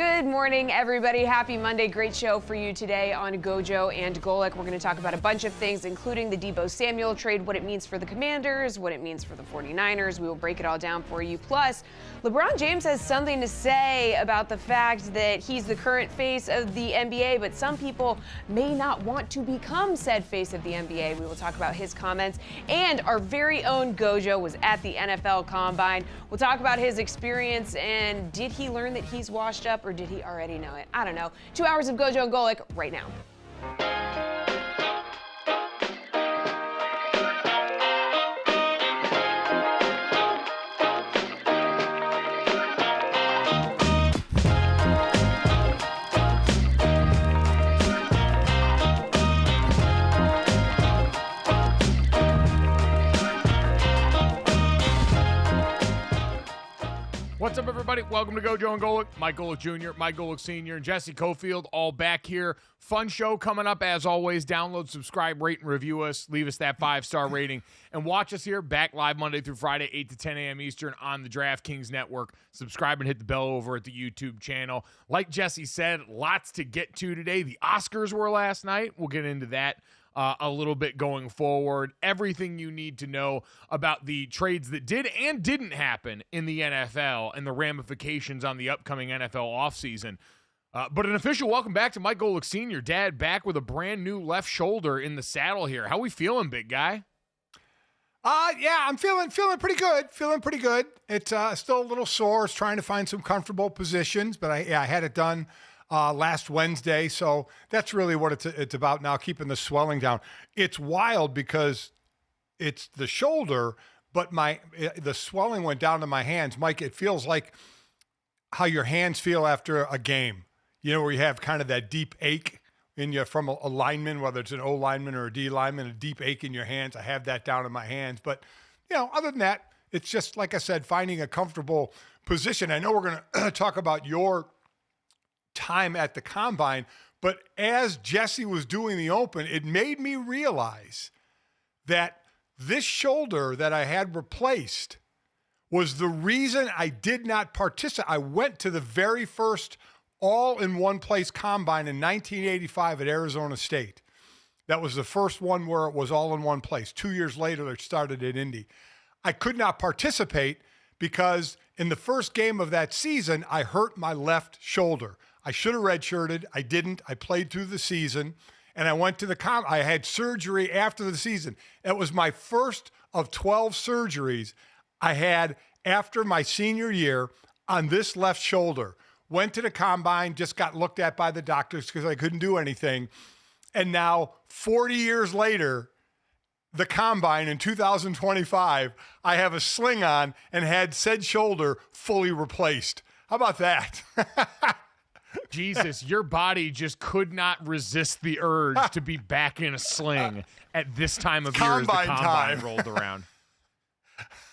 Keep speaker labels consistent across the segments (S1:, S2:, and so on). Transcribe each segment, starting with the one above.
S1: Good morning, everybody. Happy Monday. Great show for you today on Gojo and Golic. We're going to talk about a bunch of things, including the Deebo Samuel trade, what it means for the Commanders, what it means for the 49ers. We will break it all down for you. Plus, LeBron James has something to say about the fact that he's the current face of the NBA, but some people may not want to become said face of the NBA. We will talk about his comments. And our very own Gojo was at the NFL Combine. We'll talk about his experience and did he learn that he's washed up or did he already know it? I don't know. 2 hours of Gojo and Golic right now.
S2: What's up, everybody? Welcome to Gojo and Golic. Mike Golic Jr., Mike Golic Sr., and Jesse Cofield all back here. Fun show coming up as always. Download, subscribe, rate, and review us. Leave us that 5-star rating. And watch us here back live Monday through Friday, 8 to 10 a.m. Eastern on the DraftKings Network. Subscribe and hit the bell over at the YouTube channel. Like Jesse said, lots to get to today. The Oscars were last night. We'll get into that a little bit going forward. Everything you need to know about the trades that did and didn't happen in the NFL and the ramifications on the upcoming NFL offseason. But an official welcome back to Mike Golic Sr., Dad, back with a brand new left shoulder in the saddle here. How we feeling, big guy?
S3: Yeah, I'm feeling pretty good. Feeling pretty good. It's still a little sore. It's trying to find some comfortable positions, but I had it done last Wednesday, so that's really what it's about now, keeping the swelling down. It's wild because it's the shoulder, but the swelling went down to my hands. Mike, it feels like how your hands feel after a game. You know, where you have kind of that deep ache in you from a lineman, whether it's an O lineman or a D lineman, a deep ache in your hands. I have that down in my hands. But, you know, other than that, it's just, like I said, finding a comfortable position. I know we're going to talk about your time at the Combine, but as Jesse was doing the open, it made me realize that this shoulder that I had replaced was the reason I did not participate. I went to the very first all-in-one-place Combine in 1985 at Arizona State. That was the first one where it was all in one place. 2 years later, it started at Indy. I could not participate because in the first game of that season, I hurt my left shoulder. I should have redshirted. I didn't. I played through the season, and I went to the I had surgery after the season. It was my first of 12 surgeries I had after my senior year on this left shoulder. Went to the Combine, just got looked at by the doctors because I couldn't do anything. And now, 40 years later, the Combine in 2025, I have a sling on and had said shoulder fully replaced. How about that?
S2: Jesus, your body just could not resist the urge to be back in a sling at this time of year as the Combine rolled around.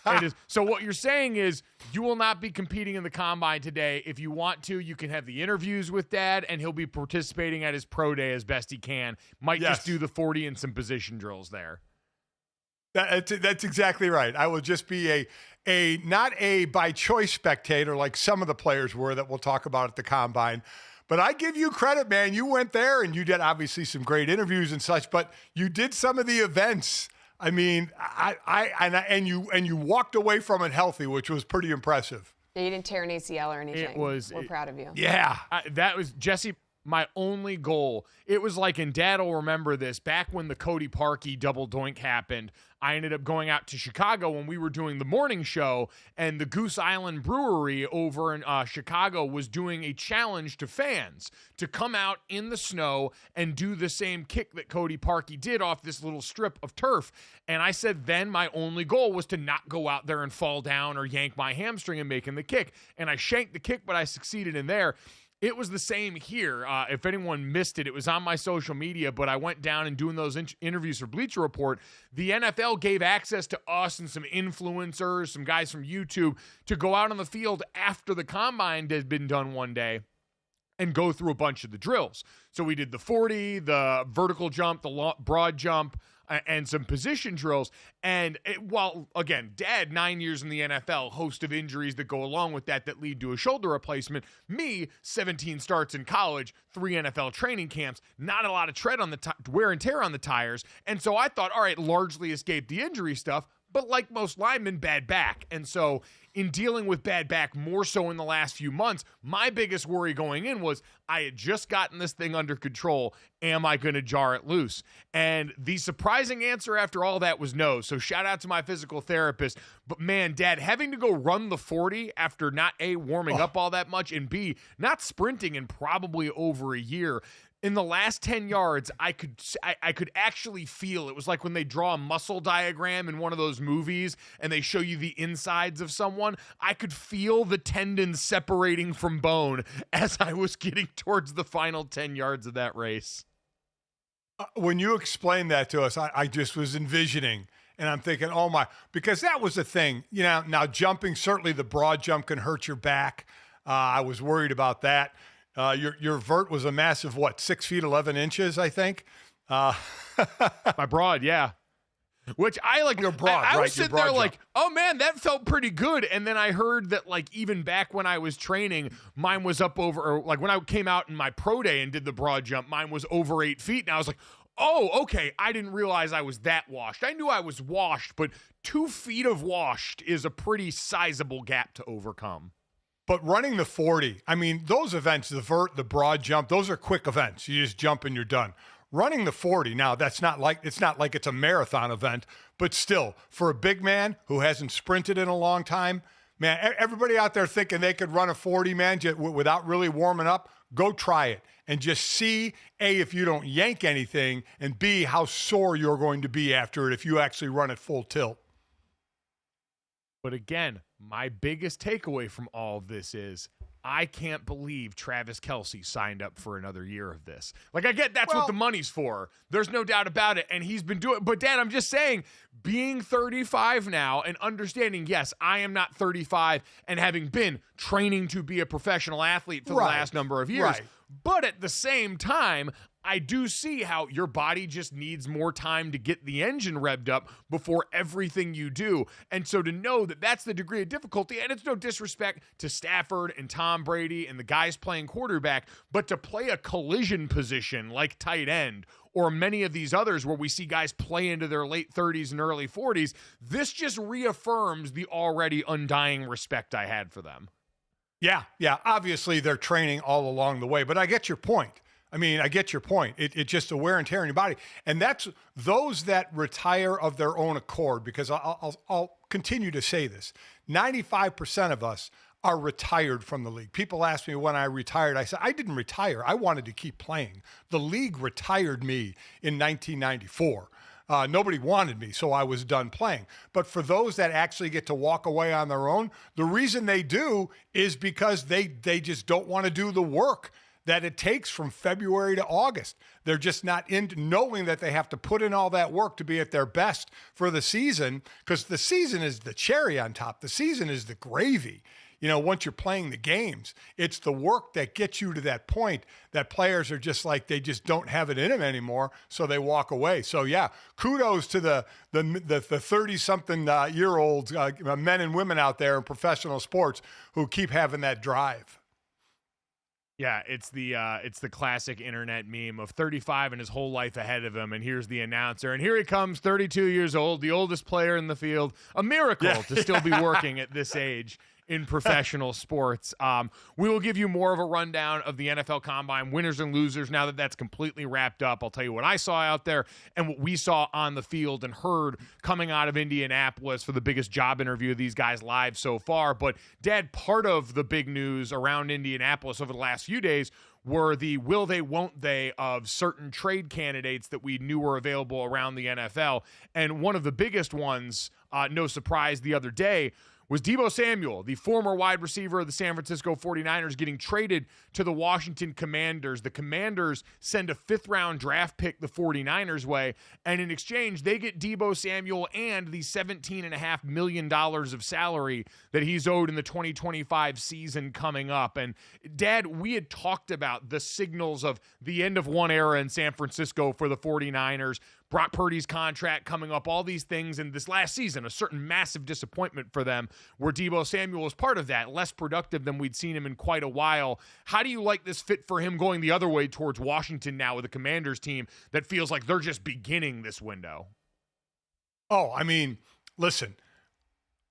S2: It is. So what you're saying is you will not be competing in the Combine today. If you want to, you can have the interviews with Dad, and he'll be participating at his pro day as best he can. Might just do the 40 and some position drills there.
S3: That's exactly right. I will just be not a by choice spectator like some of the players were that we'll talk about at the Combine. But I give you credit, man. You went there and you did obviously some great interviews and such, but you did some of the events. I mean, and you walked away from it healthy, which was pretty impressive.
S1: Yeah, you didn't tear an ACL or anything. We're proud of you.
S3: Yeah.
S2: That was, Jesse, my only goal. It was like, and Dad will remember this, back when the Cody Parkey double doink happened, I ended up going out to Chicago when we were doing the morning show, and the Goose Island Brewery over in Chicago was doing a challenge to fans to come out in the snow and do the same kick that Cody Parkey did off this little strip of turf. And I said then my only goal was to not go out there and fall down or yank my hamstring in making the kick. And I shanked the kick, but I succeeded in there. It was the same here. If anyone missed it, it was on my social media, but I went down and doing those interviews for Bleacher Report. The NFL gave access to us and some influencers, some guys from YouTube, to go out on the field after the Combine had been done one day and go through a bunch of the drills. So we did the 40, the vertical jump, the broad jump, and some position drills. And while, again, Dad, 9 years in the NFL, host of injuries that go along with that lead to a shoulder replacement. Me, 17 starts in college, 3 NFL training camps, not a lot of tread on the wear and tear on the tires. And so I thought, all right, largely escaped the injury stuff. But like most linemen, bad back. And so in dealing with bad back more so in the last few months, my biggest worry going in was I had just gotten this thing under control. Am I going to jar it loose? And the surprising answer after all that was no. So shout out to my physical therapist. But man, Dad, having to go run the 40 after not A, warming up all that much, and B, not sprinting in probably over a year. In the last 10 yards, I could actually feel it was like when they draw a muscle diagram in one of those movies and they show you the insides of someone. I could feel the tendons separating from bone as I was getting towards the final 10 yards of that race.
S3: When you explained that to us, I just was envisioning, and I'm thinking, oh my, because that was the thing. You know, now jumping, certainly the broad jump can hurt your back. I was worried about that. Your vert was a massive, 6 feet, 11 inches, I think.
S2: My broad, yeah. Which I like.
S3: Your broad,
S2: I
S3: right?
S2: was sitting there like, oh man, that felt pretty good. And then I heard that like even back when I was training, mine was up over, or like when I came out in my pro day and did the broad jump, mine was over 8 feet. And I was like, oh, okay. I didn't realize I was that washed. I knew I was washed, but 2 feet of washed is a pretty sizable gap to overcome.
S3: But running the 40, I mean, those events, the vert, the broad jump, those are quick events. You just jump and you're done. Running the 40, now it's not like it's a marathon event, but still, for a big man who hasn't sprinted in a long time, man, everybody out there thinking they could run a 40, man, without really warming up, go try it and just see, A, if you don't yank anything, and B, how sore you're going to be after it if you actually run at full tilt.
S2: But again, my biggest takeaway from all of this is I can't believe Travis Kelce signed up for another year of this. Like, I get that's what the money's for. There's no doubt about it. And he's been doing it. But, Dad, I'm just saying, being 35 now and understanding, yes, I am not 35 and having been training to be a professional athlete for the last number of years.
S3: Right.
S2: But at the same time, I do see how your body just needs more time to get the engine revved up before everything you do. And so to know that that's the degree of difficulty, and it's no disrespect to Stafford and Tom Brady and the guys playing quarterback, but to play a collision position like tight end or many of these others where we see guys play into their late 30s and early 40s, this just reaffirms the already undying respect I had for them.
S3: Yeah. Obviously, they're training all along the way, but I get your point. It's just a wear and tear in your body. And that's those that retire of their own accord, because I'll continue to say this. 95% of us are retired from the league. People ask me when I retired. I said, I didn't retire. I wanted to keep playing. The league retired me in 1994. Nobody wanted me, so I was done playing. But for those that actually get to walk away on their own, the reason they do is because they just don't want to do the work that it takes from February to August. They're just not in knowing that they have to put in all that work to be at their best for the season, because the season is the cherry on top. The season is the gravy. You know, once you're playing the games, it's the work that gets you to that point that players are just like, they just don't have it in them anymore, so they walk away. So yeah, kudos to the 30-something year olds, men and women out there in professional sports who keep having that drive.
S2: Yeah, it's the classic internet meme of 35 and his whole life ahead of him, and here's the announcer, and here he comes, 32 years old, the oldest player in the field. A miracle to still be working at this age in professional sports. We will give you more of a rundown of the NFL Combine, winners and losers, now that that's completely wrapped up. I'll tell you what I saw out there and what we saw on the field and heard coming out of Indianapolis for the biggest job interview of these guys live so far. But, Dad, part of the big news around Indianapolis over the last few days were the will they, won't they of certain trade candidates that we knew were available around the NFL. And one of the biggest ones, no surprise, the other day, was Deebo Samuel, the former wide receiver of the San Francisco 49ers, getting traded to the Washington Commanders. The Commanders send a 5th-round draft pick the 49ers' way, and in exchange, they get Deebo Samuel and the $17.5 million of salary that he's owed in the 2025 season coming up. And, Dad, we had talked about the signals of the end of one era in San Francisco for the 49ers, Brock Purdy's contract coming up, all these things. And this last season, a certain massive disappointment for them where Deebo Samuel was part of that, less productive than we'd seen him in quite a while. How do you like this fit for him going the other way towards Washington now with a Commanders team that feels like they're just beginning this window?
S3: Oh, I mean, listen,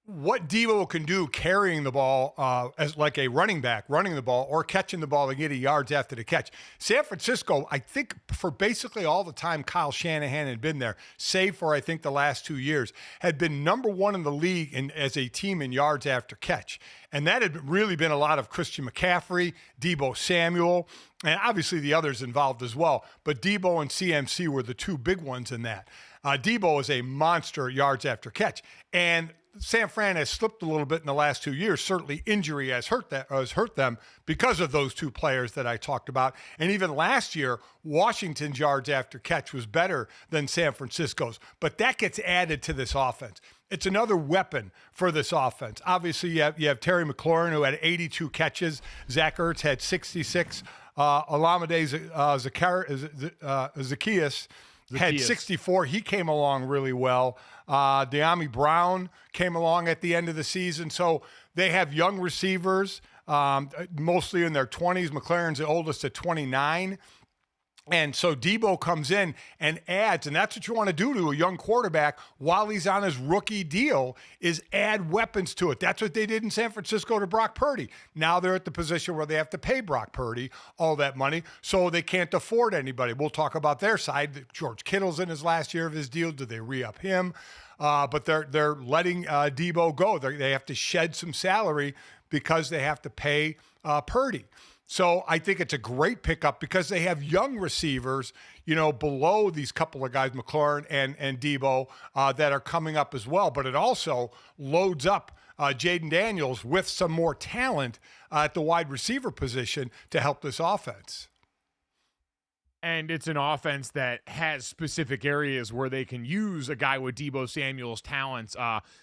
S3: what Deebo can do carrying the ball as like a running back, running the ball or catching the ball and getting yards after the catch. San Francisco, I think for basically all the time Kyle Shanahan had been there, save for I think the last 2 years, had been number one in the league as a team in yards after catch. And that had really been a lot of Christian McCaffrey, Deebo Samuel, and obviously the others involved as well. But Deebo and CMC were the two big ones in that. Deebo is a monster yards after catch. And San Fran has slipped a little bit in the last 2 years. Certainly injury has hurt them because of those two players that I talked about. And even last year, Washington's yards after catch was better than San Francisco's. But that gets added to this offense. It's another weapon for this offense. Obviously, you have Terry McLaurin, who had 82 catches. Zach Ertz had 66. Olamide Zaccheaus had 64. He came along really well. De'Ami Brown came along at the end of the season. So they have young receivers, mostly in their 20s. McLaurin's the oldest at 29. And so Deebo comes in and adds, and that's what you want to do to a young quarterback while he's on his rookie deal, is add weapons to it. That's what they did in San Francisco to Brock Purdy. Now they're at the position where they have to pay Brock Purdy all that money, so they can't afford anybody. We'll talk about their side. George Kittle's in his last year of his deal. Do they re-up him? But they're letting Deebo go. They have to shed some salary because they have to pay Purdy. So I think it's a great pickup because they have young receivers, below these couple of guys, McLaurin and Deebo, that are coming up as well. But it also loads up Jaden Daniels with some more talent at the wide receiver position to help this offense.
S2: And it's an offense that has specific areas where they can use a guy with Deebo Samuel's talents.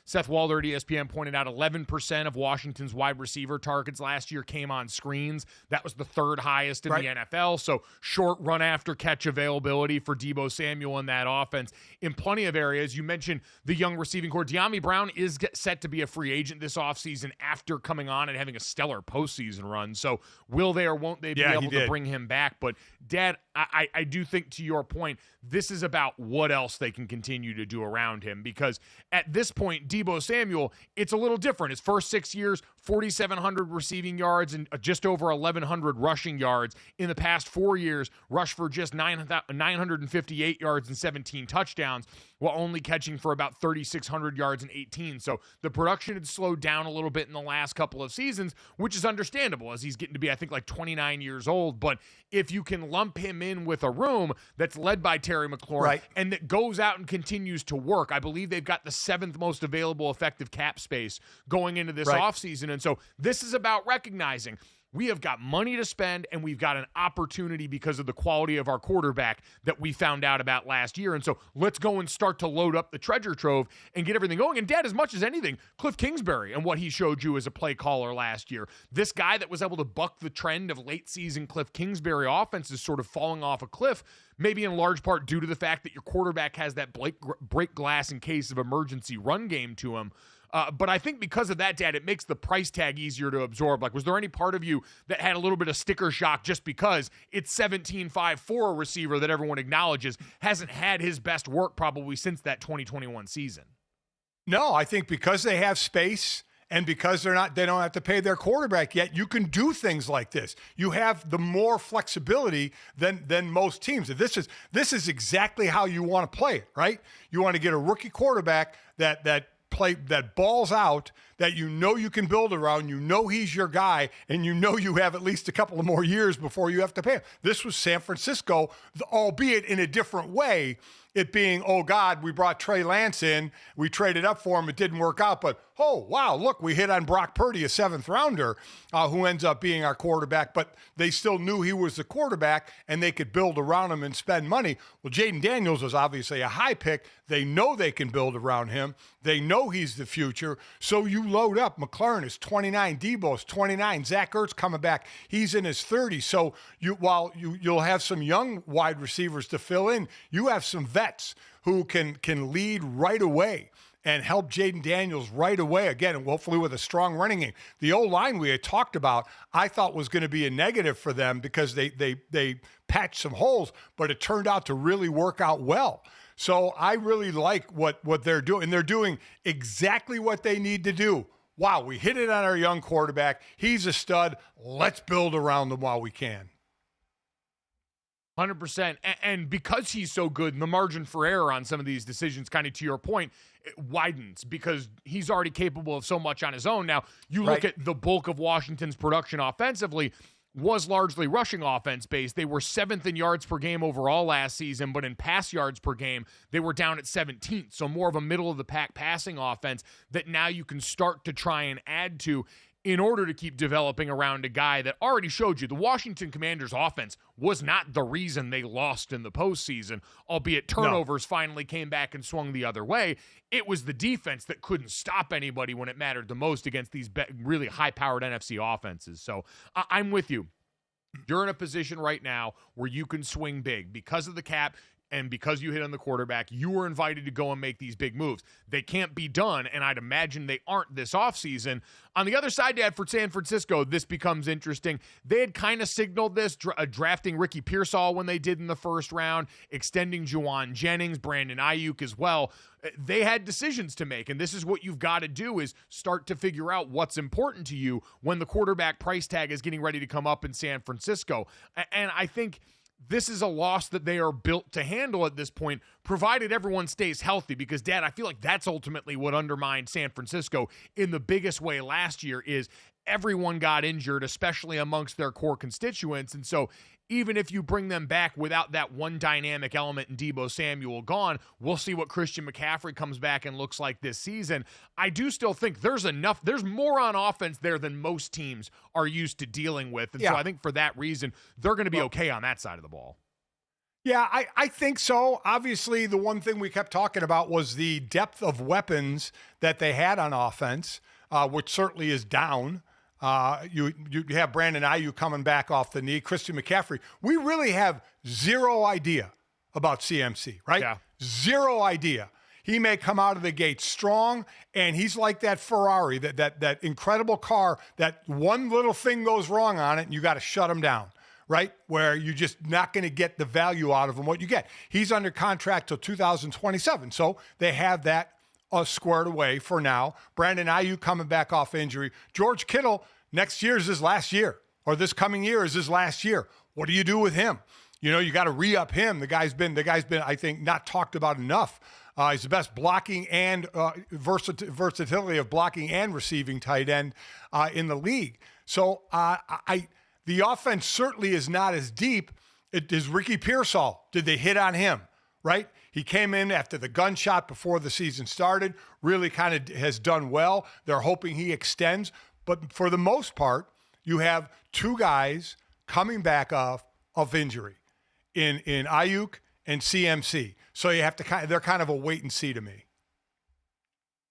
S2: Seth Walder at ESPN pointed out 11% of Washington's wide receiver targets last year came on screens. That was the third highest in the NFL. So short run after catch availability for Deebo Samuel in that offense in plenty of areas. You mentioned the young receiving core. De'Ami Brown is set to be a free agent this offseason after coming on and having a stellar postseason run. So will they or won't they be able to bring him back? But Dad, I do think, to your point, this is about what else they can continue to do around him, because at this point, Deebo Samuel, it's a little different. His first 6 years, 4,700 receiving yards and just over 1,100 rushing yards. In the past 4 years, rushed for just 958 yards and 17 touchdowns, while only catching for about 3,600 yards and 18. So the production had slowed down a little bit in the last couple of seasons, which is understandable as he's getting to be, I think, like 29 years old. But if you can lump him in with a room that's led by Terry McLaurin and that goes out and continues to work, I believe they've got the 7th most available effective cap space going into this offseason. And so this is about recognizing we have got money to spend, and we've got an opportunity because of the quality of our quarterback that we found out about last year. And so let's go and start to load up the treasure trove and get everything going. And Dad, as much as anything, Cliff Kingsbury and what he showed you as a play caller last year, this guy that was able to buck the trend of late season Cliff Kingsbury offense is sort of falling off a cliff, maybe in large part due to the fact that your quarterback has that break glass in case of emergency run game to him. But I think because of that, Dad, it makes the price tag easier to absorb. Like, was there any part of you that had a little bit of sticker shock just because it's 17.5 for a receiver that everyone acknowledges hasn't had his best work probably since that 2021 season?
S3: No, I think because they have space and because they don't have to pay their quarterback yet, you can do things like this. You have the more flexibility than most teams. This is exactly how you want to play it, right? You want to get a rookie quarterback that balls out, that you can build around, he's your guy, and you have at least a couple of more years before you have to pay him. This was San Francisco, albeit in a different way. It being, oh God, we brought Trey Lance in, we traded up for him, it didn't work out, but oh wow, look, we hit on Brock Purdy, a 7th rounder, who ends up being our quarterback, but they still knew he was the quarterback and they could build around him and spend money. Well, Jaden Daniels is obviously a high pick. They know they can build around him. They know he's the future. So you you load up, McLaurin is 29, Deebo is 29, Zach Ertz coming back, he's in his 30s. So you'll have some young wide receivers to fill in, you have some vets who can lead right away and help Jaden Daniels right away, again, hopefully with a strong running game. The O-line we had talked about, I thought was going to be a negative for them because they patched some holes, but it turned out to really work out well. So I really like what they're doing, and they're doing exactly what they need to do. Wow, we hit it on our young quarterback. He's a stud. Let's build around him while we can.
S2: 100%. And because he's so good, and the margin for error on some of these decisions, kind of to your point, it widens because he's already capable of so much on his own. Now, you look at the bulk of Washington's production offensively was largely rushing offense based. They were 7th in yards per game overall last season, but in pass yards per game, they were down at 17th. So more of a middle of the pack passing offense that now you can start to try and add to in order to keep developing around a guy that already showed you the Washington Commanders offense was not the reason they lost in the postseason, albeit turnovers finally came back and swung the other way. It was the defense that couldn't stop anybody when it mattered the most against these really high-powered NFC offenses. So I'm with you. You're in a position right now where you can swing big because of the cap. And because you hit on the quarterback, you were invited to go and make these big moves. They can't be done, and I'd imagine they aren't this offseason. On the other side, Dad, for San Francisco, this becomes interesting. They had kind of signaled this, drafting Ricky Pearsall when they did in the first round, extending Juwan Jennings, Brandon Ayuk as well. They had decisions to make, and this is what you've got to do is start to figure out what's important to you when the quarterback price tag is getting ready to come up in San Francisco. And I think this is a loss that they are built to handle at this point, provided everyone stays healthy. Because, Dad, I feel like that's ultimately what undermined San Francisco in the biggest way last year is everyone got injured, especially amongst their core constituents. And so even if you bring them back without that one dynamic element in Deebo Samuel gone, we'll see what Christian McCaffrey comes back and looks like this season. I do still think there's more on offense there than most teams are used to dealing with. And so I think for that reason, they're going to be okay on that side of the ball.
S3: Yeah, I think so. Obviously, the one thing we kept talking about was the depth of weapons that they had on offense, which certainly is down. You have Brandon Ayuk coming back off the knee, Christian McCaffrey. We really have zero idea about CMC, right? Yeah. Zero idea. He may come out of the gate strong, and he's like that Ferrari, that incredible car that one little thing goes wrong on it, and you got to shut him down, right? Where you're just not going to get the value out of him what you get. He's under contract till 2027, so they have that squared away for now. Brandon Ayuk coming back off injury. George Kittle, next year is his last year, or this coming year is his last year. What do you do with him? You know, you got to re-up him. The guy's been, I think, not talked about enough. He's the best blocking and versatility of blocking and receiving tight end in the league. So the offense certainly is not as deep. It is Ricky Pearsall. Did they hit on him? Right? He came in after the gunshot before the season started, really kind of has done well. They're hoping he extends. But for the most part, you have two guys coming back of injury in Ayuk and CMC. So you have to they're kind of a wait and see to me.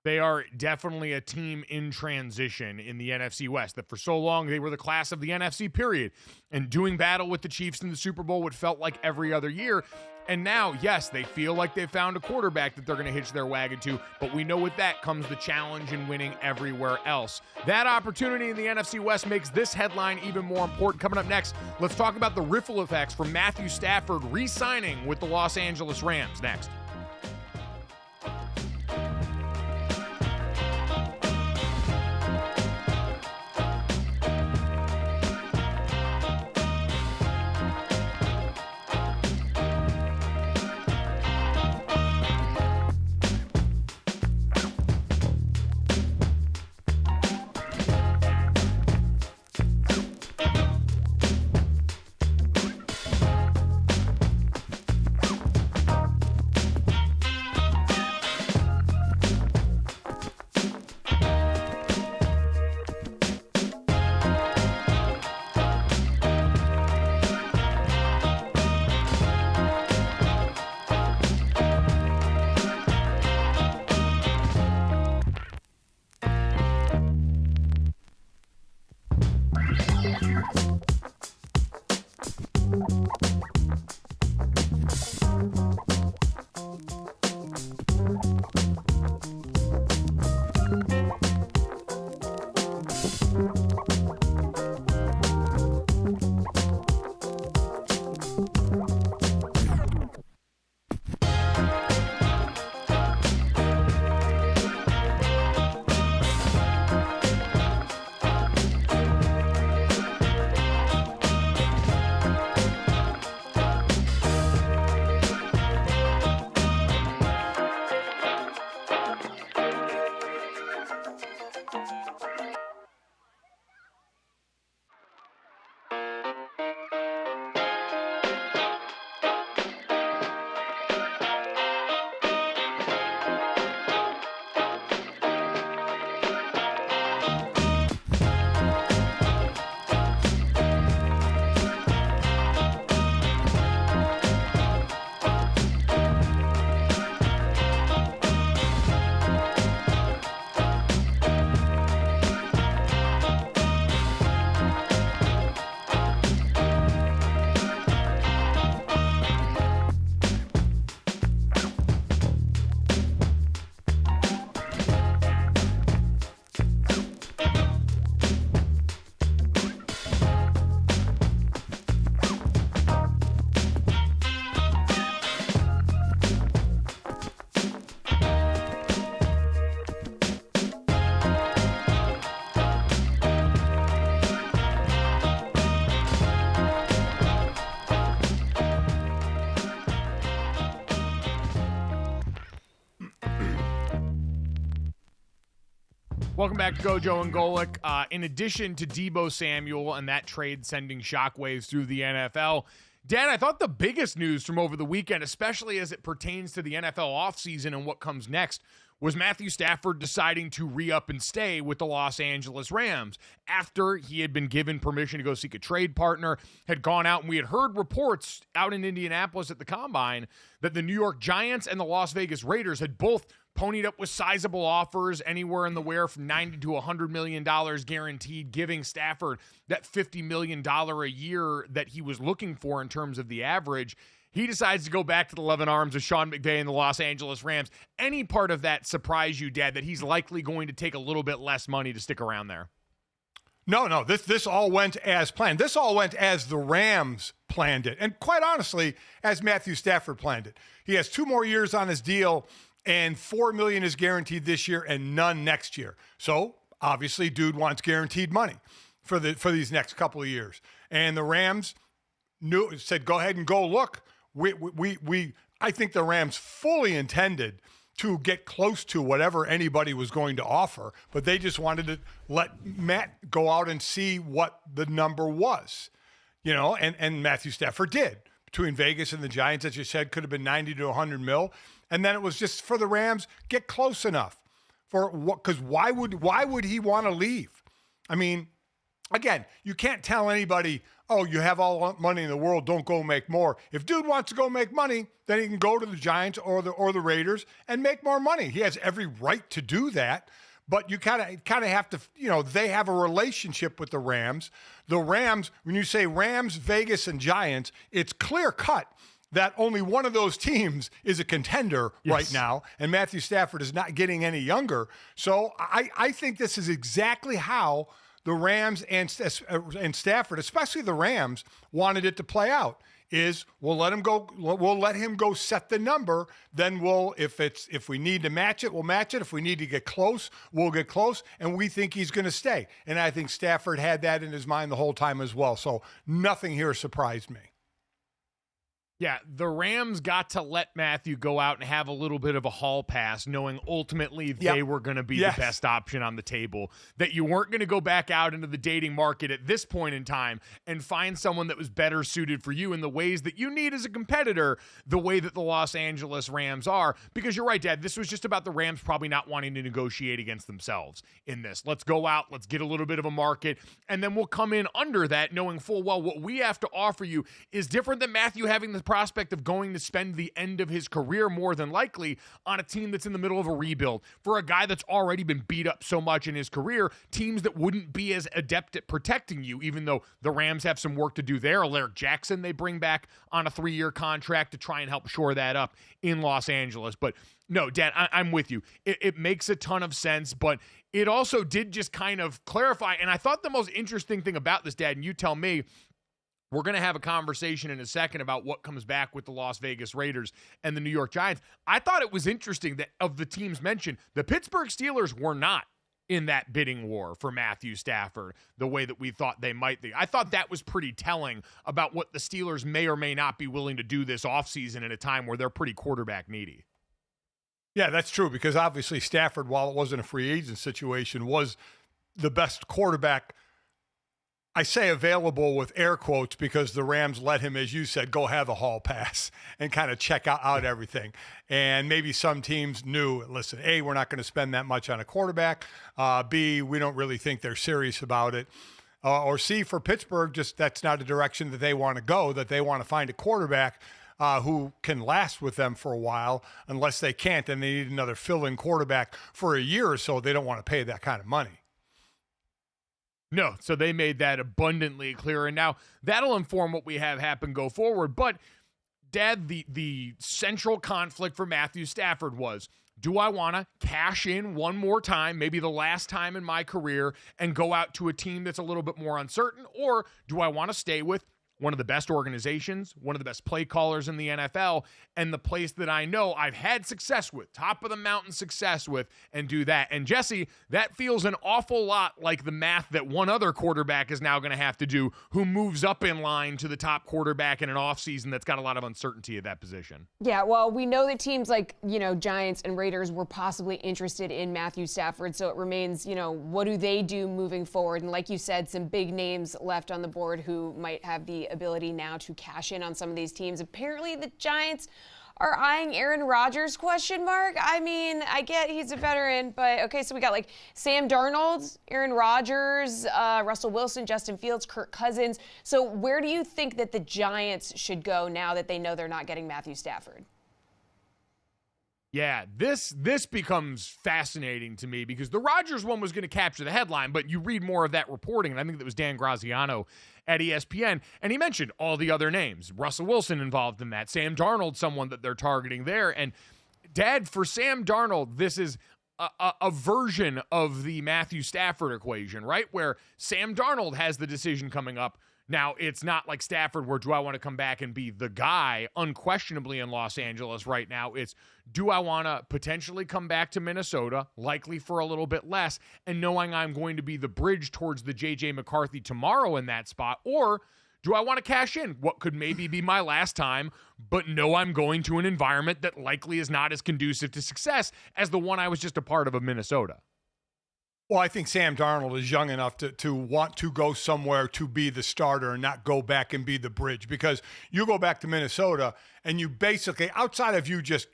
S2: They are definitely a team in transition in the NFC West. That for so long, they were the class of the NFC, period. And doing battle with the Chiefs in the Super Bowl would felt like every other year. And now, yes, they feel like they've found a quarterback that they're going to hitch their wagon to, but we know with that comes the challenge in winning everywhere else. That opportunity in the NFC West makes this headline even more important. Coming up next, let's talk about the ripple effects from Matthew Stafford re-signing with the Los Angeles Rams. Next. Welcome back to Gojo and Golic. In addition to Deebo Samuel and that trade sending shockwaves through the NFL, Dan, I thought the biggest news from over the weekend, especially as it pertains to the NFL offseason and what comes next, was Matthew Stafford deciding to re-up and stay with the Los Angeles Rams after he had been given permission to go seek a trade partner, had gone out, and we had heard reports out in Indianapolis at the Combine that the New York Giants and the Las Vegas Raiders had both ponied up with sizable offers anywhere in the where from $90 to $100 million guaranteed, giving Stafford that $50 million a year that he was looking for in terms of the average. He decides to go back to the loving arms of Sean McVay and the Los Angeles Rams. Any part of that surprise you, Dad, that he's likely going to take a little bit less money to stick around there?
S3: No. This all went as planned. This all went as the Rams planned it. And quite honestly, as Matthew Stafford planned it. He has 2 more years on his deal, and $4 million is guaranteed this year and none next year. So obviously, dude wants guaranteed money for these next couple of years. And the Rams said, go ahead and go look. I think the Rams fully intended to get close to whatever anybody was going to offer, but they just wanted to let Matt go out and see what the number was, and Matthew Stafford did. Between Vegas and the Giants, as you said, could have been 90 to 100 mil. And then it was just for the Rams, get close enough for what, because why would he want to leave? I mean, again, you can't tell anybody, oh, you have all the money in the world, don't go make more. If dude wants to go make money, then he can go to the Giants or the Raiders and make more money. He has every right to do that. But you kind of have to, they have a relationship with the Rams. The Rams, when you say Rams, Vegas, and Giants, it's clear cut that only one of those teams is a contender right now, and Matthew Stafford is not getting any younger. So I think this is exactly how the Rams and Stafford, especially the Rams, wanted it to play out. Is we'll let him go set the number. Then if we need to match it, we'll match it. If we need to get close, we'll get close. And we think he's going to stay. And I think Stafford had that in his mind the whole time as well. So nothing here surprised me.
S2: Yeah, the Rams got to let Matthew go out and have a little bit of a hall pass, knowing ultimately they were going to be the best option on the table, that you weren't going to go back out into the dating market at this point in time and find someone that was better suited for you in the ways that you need as a competitor, the way that the Los Angeles Rams are. Because you're right, Dad, this was just about the Rams probably not wanting to negotiate against themselves in this. Let's go out, let's get a little bit of a market, and then we'll come in under that, knowing full well what we have to offer you is different than Matthew having the prospect of going to spend the end of his career more than likely on a team that's in the middle of a rebuild. For a guy that's already been beat up so much in his career, teams that wouldn't be as adept at protecting you, even though the Rams have some work to do there. Alaric Jackson they bring back on a 3-year contract to try and help shore that up in Los Angeles. But no, Dad, I'm with you. It makes a ton of sense, but it also did just kind of clarify. And I thought the most interesting thing about this, Dad, and you tell me, we're going to have a conversation in a second about what comes back with the Las Vegas Raiders and the New York Giants. I thought it was interesting that of the teams mentioned, the Pittsburgh Steelers were not in that bidding war for Matthew Stafford the way that we thought they might be. I thought that was pretty telling about what the Steelers may or may not be willing to do this offseason in a time where they're pretty quarterback needy.
S3: Yeah, that's true, because obviously Stafford, while it wasn't a free agent situation, was the best quarterback. I say available with air quotes because the Rams let him, as you said, go have a hall pass and kind of check out everything. And maybe some teams knew, listen, A, we're not going to spend that much on a quarterback. B, we don't really think they're serious about it. Or C, for Pittsburgh, just that's not a direction that they want to go, that they want to find a quarterback who can last with them for a while. Unless they can't, then they need another fill-in quarterback for a year or so. They don't want to pay that kind of money.
S2: No, so they made that abundantly clear, and now that'll inform what we have happen go forward. But, Dad, the central conflict for Matthew Stafford was, do I want to cash in one more time, maybe the last time in my career, and go out to a team that's a little bit more uncertain, or do I want to stay with one of the best organizations, one of the best play callers in the NFL, and the place that I know I've had success with, top of the mountain success with, and do that. And Jesse, that feels an awful lot like the math that one other quarterback is now going to have to do, who moves up in line to the top quarterback in an offseason that's got a lot of uncertainty at that position.
S1: Yeah, well, we know that teams like, Giants and Raiders were possibly interested in Matthew Stafford, so it remains, what do they do moving forward? And like you said, some big names left on the board who might have the ability now to cash in on some of these teams. Apparently the Giants are eyeing Aaron Rodgers, question mark. I mean, I get he's a veteran, but okay, so we got like Sam Darnold, Aaron Rodgers, Russell Wilson, Justin Fields, Kirk Cousins. So where do you think that the Giants should go now that they know they're not getting Matthew Stafford?
S2: Yeah, this becomes fascinating to me because the Rodgers one was going to capture the headline, but you read more of that reporting, and I think that was Dan Graziano at ESPN, and he mentioned all the other names. Russell Wilson involved in that. Sam Darnold, someone that they're targeting there. And, Dad, for Sam Darnold, this is a version of the Matthew Stafford equation, right, where Sam Darnold has the decision coming up. Now, it's not like Stafford where do I want to come back and be the guy unquestionably in Los Angeles right now. It's do I want to potentially come back to Minnesota, likely for a little bit less, and knowing I'm going to be the bridge towards the J.J. McCarthy tomorrow in that spot, or do I want to cash in what could maybe be my last time, but know I'm going to an environment that likely is not as conducive to success as the one I was just a part of Minnesota?
S3: Well, I think Sam Darnold is young enough to want to go somewhere to be the starter and not go back and be the bridge, because you go back to Minnesota and you basically, outside of you just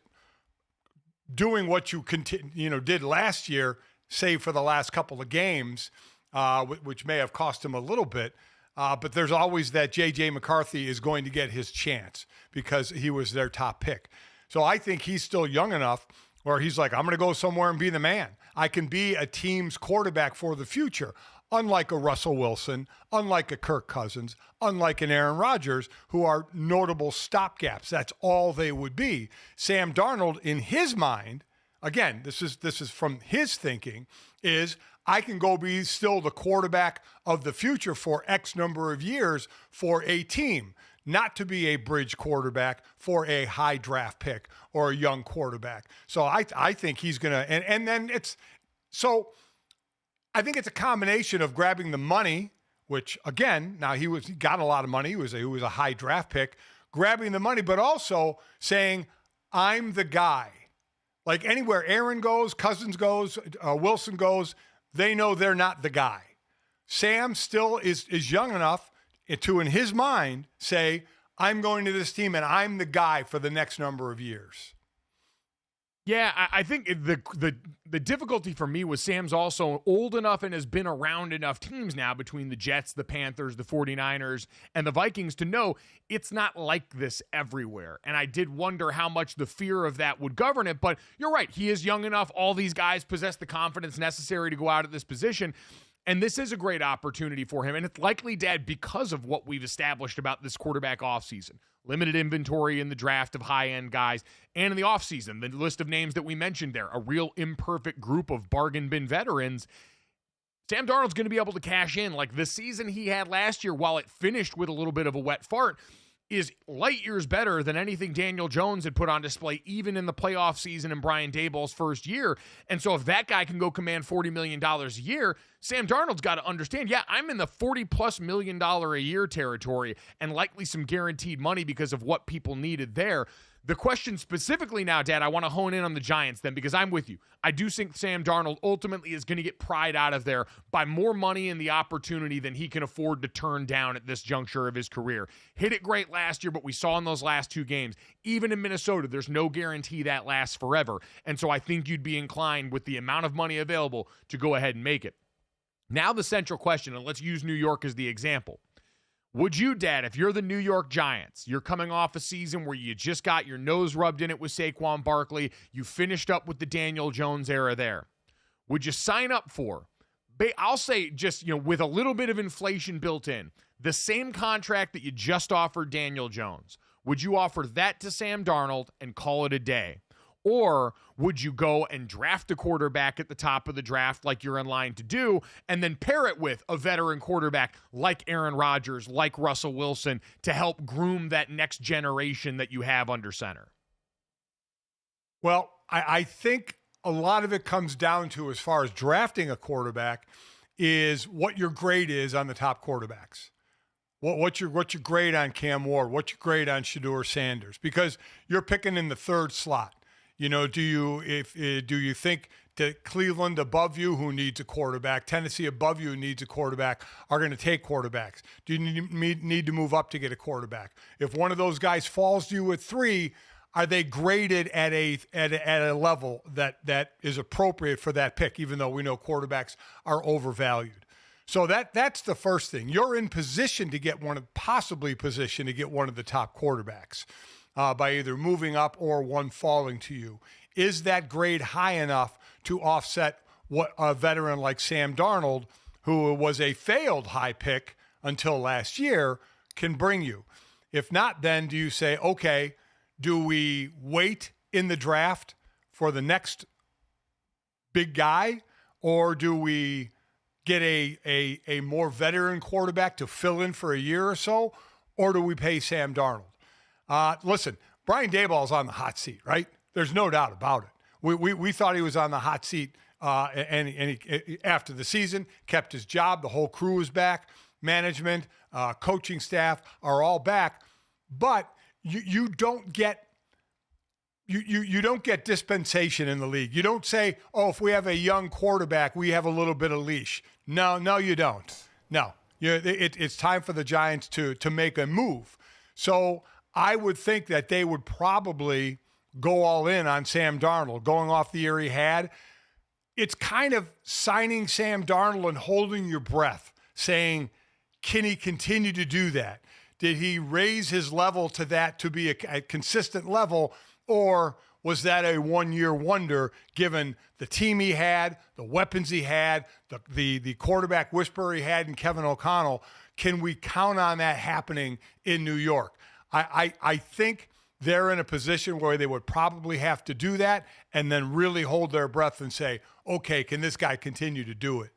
S3: doing what you did last year, save for the last couple of games, which may have cost him a little bit, but there's always that J.J. McCarthy is going to get his chance because he was their top pick. So I think he's still young enough where he's like, I'm going to go somewhere and be the man. I can be a team's quarterback for the future, unlike a Russell Wilson, unlike a Kirk Cousins, unlike an Aaron Rodgers, who are notable stopgaps. That's all they would be. Sam Darnold, in his mind, again, this is from his thinking, is I can go be still the quarterback of the future for X number of years for a team, not to be a bridge quarterback for a high draft pick or a young quarterback. So I think he's going to, and then I think it's a combination of grabbing the money, which again, now he got a lot of money. He was a high draft pick, grabbing the money, but also saying, I'm the guy. Like anywhere Aaron goes, Cousins goes, Wilson goes, they know they're not the guy. Sam still is young enough to, in his mind, say, I'm going to this team and I'm the guy for the next number of years.
S2: Yeah, I think the difficulty for me was Sam's also old enough and has been around enough teams now between the Jets, the Panthers, the 49ers, and the Vikings to know it's not like this everywhere. And I did wonder how much the fear of that would govern it. But you're right. He is young enough. All these guys possess the confidence necessary to go out at this position. And this is a great opportunity for him. And it's likely, Dad, because of what we've established about this quarterback offseason. Limited inventory in the draft of high-end guys. And in the offseason, the list of names that we mentioned there, a real imperfect group of bargain bin veterans. Sam Darnold's going to be able to cash in. Like the season he had last year, while it finished with a little bit of a wet fart, is light years better than anything Daniel Jones had put on display, even in the playoff season in Brian Daboll's first year. And so if that guy can go command $40 million a year, Sam Darnold's got to understand, yeah, I'm in the $40+ million a year territory and likely some guaranteed money because of what people needed there. The question specifically now, Dad, I want to hone in on the Giants then, because I'm with you. I do think Sam Darnold ultimately is going to get pried out of there by more money and the opportunity than he can afford to turn down at this juncture of his career. Hit it great last year, but we saw in those last two games, even in Minnesota, there's no guarantee that lasts forever. And so I think you'd be inclined with the amount of money available to go ahead and make it. Now the central question, and let's use New York as the example. Would you, Dad, if you're the New York Giants, you're coming off a season where you just got your nose rubbed in it with Saquon Barkley, you finished up with the Daniel Jones era there, would you sign up for, I'll say just, with a little bit of inflation built in, the same contract that you just offered Daniel Jones? Would you offer that to Sam Darnold and call it a day? Or would you go and draft a quarterback at the top of the draft like you're in line to do, and then pair it with a veteran quarterback like Aaron Rodgers, like Russell Wilson, to help groom that next generation that you have under center?
S3: Well, I think a lot of it comes down to, as far as drafting a quarterback, is what your grade is on the top quarterbacks. What's your grade on Cam Ward? What's your grade on Shedeur Sanders? Because you're picking in the third slot. You know, do you think that Cleveland above you, who needs a quarterback, Tennessee above you, who needs a quarterback, are going to take quarterbacks? Do you need to move up to get a quarterback? If one of those guys falls to you at 3, are they graded at a level that is appropriate for that pick? Even though we know quarterbacks are overvalued. So that's the first thing. You're in position to get possibly positioned to get one of the top quarterbacks. By either moving up or one falling to you. Is that grade high enough to offset what a veteran like Sam Darnold, who was a failed high pick until last year, can bring you? If not, then do you say, okay, do we wait in the draft for the next big guy, or do we get a more veteran quarterback to fill in for a year or so, or do we pay Sam Darnold? Listen, Brian Daboll's on the hot seat, right? There's no doubt about it. We thought he was on the hot seat, and he, after the season, kept his job. The whole crew is back. Management, coaching staff are all back. But you don't get dispensation in the league. You don't say, oh, if we have a young quarterback, we have a little bit of leash. No, you don't. No, it's time for the Giants to make a move. So I would think that they would probably go all in on Sam Darnold, going off the year he had. It's kind of signing Sam Darnold and holding your breath, saying, can he continue to do that? Did he raise his level to that to be a consistent level, or was that a one-year wonder given the team he had, the weapons he had, the quarterback whisperer he had in Kevin O'Connell? Can we count on that happening in New York? I think they're in a position where they would probably have to do that and then really hold their breath and say, okay, can this guy continue to do it?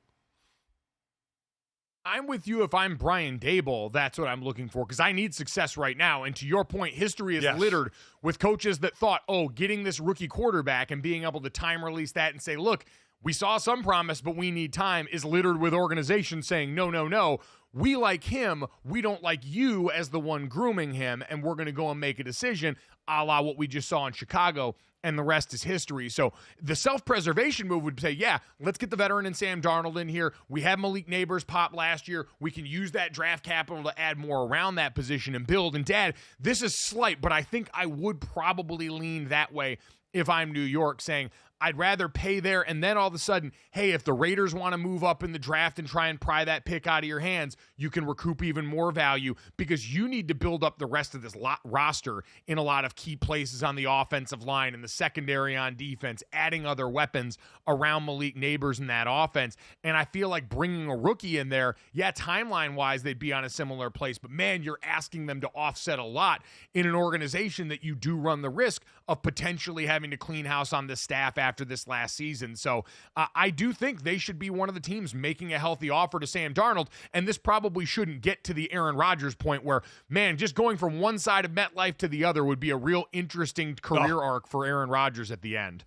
S2: I'm with you. If I'm Brian Daboll, that's what I'm looking for, because I need success right now. And to your point, history is littered with coaches that thought, oh, getting this rookie quarterback and being able to time release that and say, look, we saw some promise, but we need time, is littered with organizations saying, no. We like him. We don't like you as the one grooming him, and we're going to go and make a decision, a la what we just saw in Chicago, and the rest is history. So the self-preservation move would say, yeah, let's get the veteran and Sam Darnold in here. We had Malik Neighbors pop last year. We can use that draft capital to add more around that position and build. And, Dad, this is slight, but I think I would probably lean that way if I'm New York, saying I'd rather pay there, and then all of a sudden, hey, if the Raiders want to move up in the draft and try and pry that pick out of your hands, you can recoup even more value, because you need to build up the rest of this roster in a lot of key places on the offensive line and the secondary on defense, adding other weapons around Malik Neighbors in that offense. And I feel like bringing a rookie in there, yeah, timeline-wise, they'd be on a similar place, but man, you're asking them to offset a lot in an organization that you do run the risk of potentially having to clean house on the staff after this last season. So I do think they should be one of the teams making a healthy offer to Sam Darnold, and this probably shouldn't get to the Aaron Rodgers point where, man, just going from one side of MetLife to the other would be a real interesting career arc for Aaron Rodgers at the end.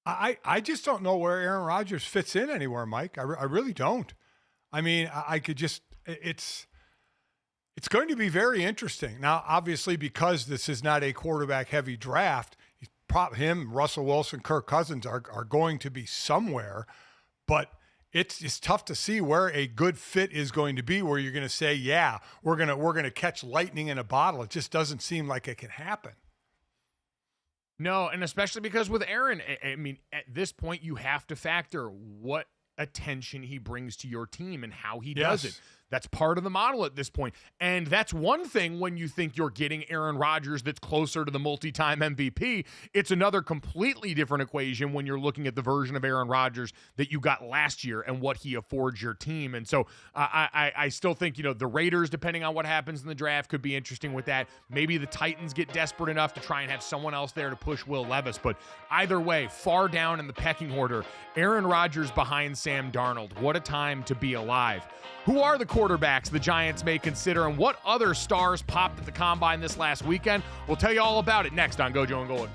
S3: I just don't know where Aaron Rodgers fits in anywhere, Mike. I really don't. I mean, I could just – it's going to be very interesting. Now, obviously, because this is not a quarterback-heavy draft, him, Russell Wilson, Kirk Cousins are going to be somewhere, but it's tough to see where a good fit is going to be, where you're going to say, yeah, we're going to catch lightning in a bottle. It just doesn't seem like it can happen.
S2: No, and especially because with Aaron, I mean, at this point, you have to factor what attention he brings to your team and how he does it. That's part of the model at this point. And that's one thing when you think you're getting Aaron Rodgers that's closer to the multi-time MVP. It's another completely different equation when you're looking at the version of Aaron Rodgers that you got last year and what he affords your team. And so I still think, the Raiders, depending on what happens in the draft, could be interesting with that. Maybe the Titans get desperate enough to try and have someone else there to push Will Levis. But either way, far down in the pecking order, Aaron Rodgers behind Sam Darnold. What a time to be alive. Who are the quarterbacks the Giants may consider, and what other stars popped at the Combine this last weekend? We'll tell you all about it next on Gojo and Golic.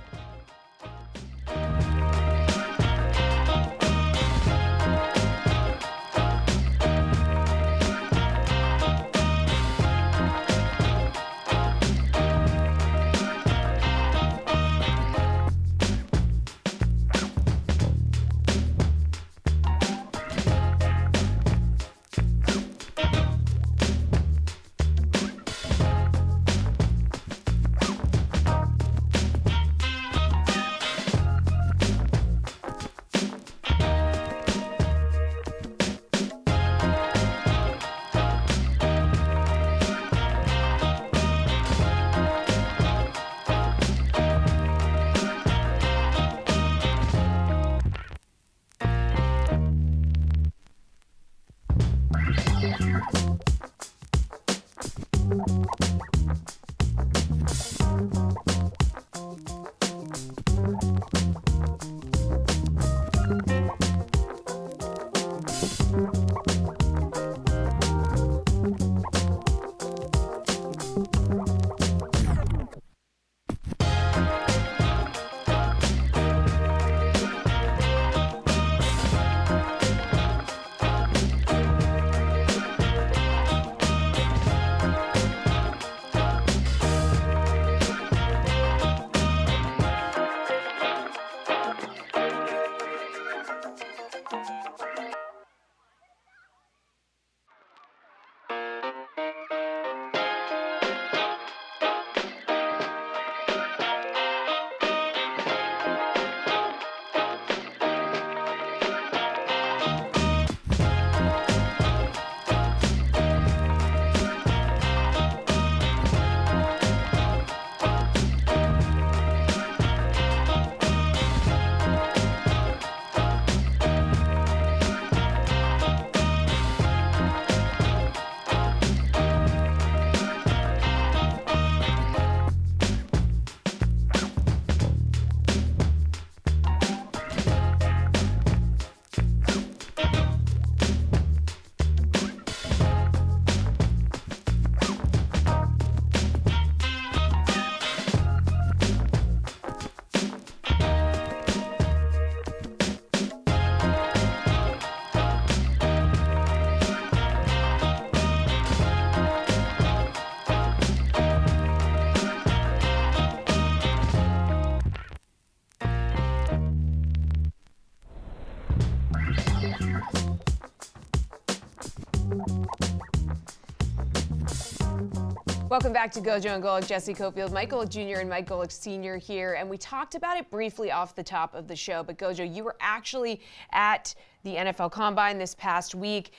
S1: Welcome back to Gojo and Golic. Jesse Cofield, Mike Golic Jr. and Mike Golic Sr. here, and we talked about it briefly off the top of the show, but Gojo, you were actually at the NFL Combine this past week.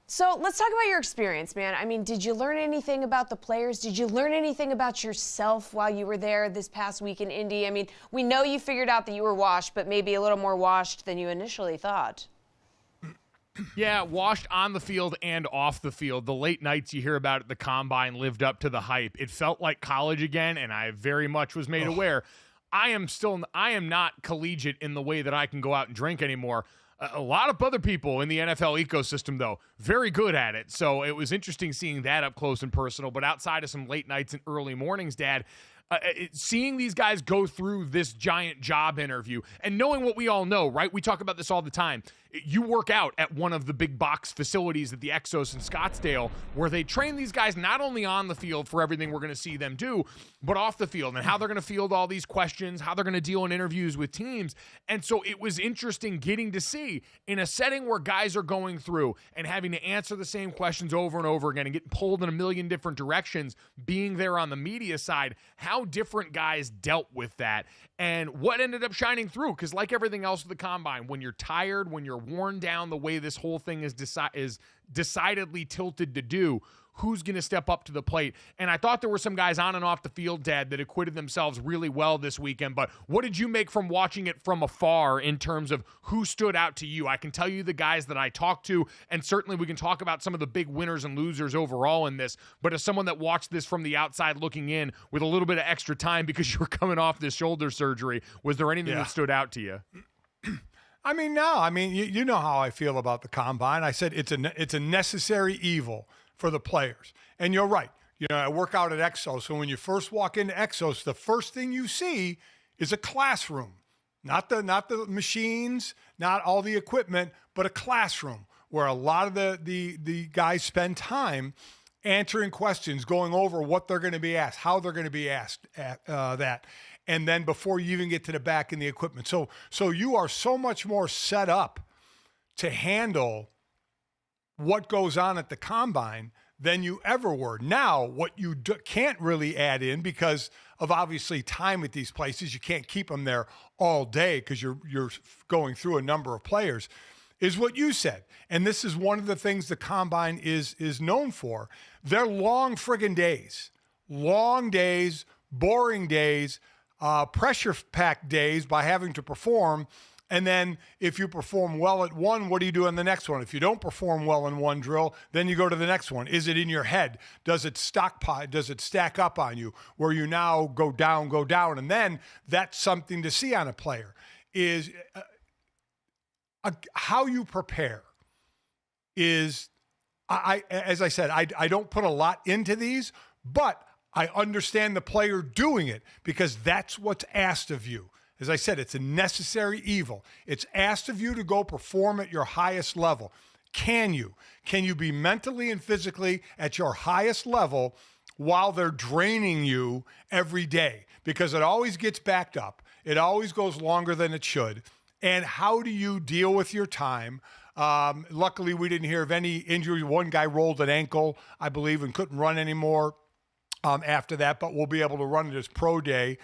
S1: So let's talk about your experience, man. I mean, did you learn anything about the players? Did you learn anything about yourself while you were there this past week in Indy? I mean, we know you figured out that you were washed, but maybe a little more washed than you initially thought.
S2: Yeah, washed on the field and off the field. The late nights you hear about at the Combine lived up to the hype. It felt like college again, and I very much was made aware. I am not collegiate in the way that I can go out and drink anymore. A lot of other people in the NFL ecosystem, though, very good at it. So it was interesting seeing that up close and personal. But outside of some late nights and early mornings, Dad, seeing these guys go through this giant job interview and knowing what we all know, right? We talk about this all the time. You work out at one of the big box facilities at the Exos in Scottsdale where they train these guys not only on the field for everything we're going to see them do, but off the field and how they're going to field all these questions, how they're going to deal in interviews with teams. And so it was interesting getting to see in a setting where guys are going through and having to answer the same questions over and over again and getting pulled in a million different directions, being there on the media side, how different guys dealt with that and what ended up shining through. Because like everything else with the Combine, when you're tired, when you're worn down the way this whole thing is decidedly tilted to do, who's going to step up to the plate? And I thought there were some guys on and off the field, Dad, that acquitted themselves really well this weekend. But what did you make from watching it from afar in terms of who stood out to you? I can tell you the guys that I talked to, and certainly we can talk about some of the big winners and losers overall in this. But as someone that watched this from the outside looking in with a little bit of extra time because you were coming off this shoulder surgery, was there anything that stood out to you?
S3: You know how I feel about the combine. I said it's a necessary evil for the players. And you're right. You know, I work out at Exos, so when you first walk into Exos, the first thing you see is a classroom. Not the machines, not all the equipment, but a classroom where a lot of the guys spend time answering questions, going over what they're going to be asked, how they're going to be asked that. And then before you even get to the back in the equipment. So you are so much more set up to handle what goes on at the combine than you ever were. Now, what you can't really add in because of obviously time at these places, you can't keep them there all day because you're going through a number of players, is what you said. And this is one of the things the combine is known for. They're long friggin' days. Long days, boring days, pressure-packed days by having to perform. And then if you perform well at one, what do you do in the next one? If you don't perform well in one drill, then you go to the next one. Is it in your head? Does it stack up on you where you now go down? And then that's something to see on a player is how you prepare is, as I said, I don't put a lot into these, but I understand the player doing it because that's what's asked of you. As I said, it's a necessary evil. It's asked of you to go perform at your highest level. Can you? Can you be mentally and physically at your highest level while they're draining you every day? Because it always gets backed up. It always goes longer than it should. And how do you deal with your time? Luckily, we didn't hear of any injuries. One guy rolled an ankle, I believe, and couldn't run anymore after that, but we'll be able to run at his pro day.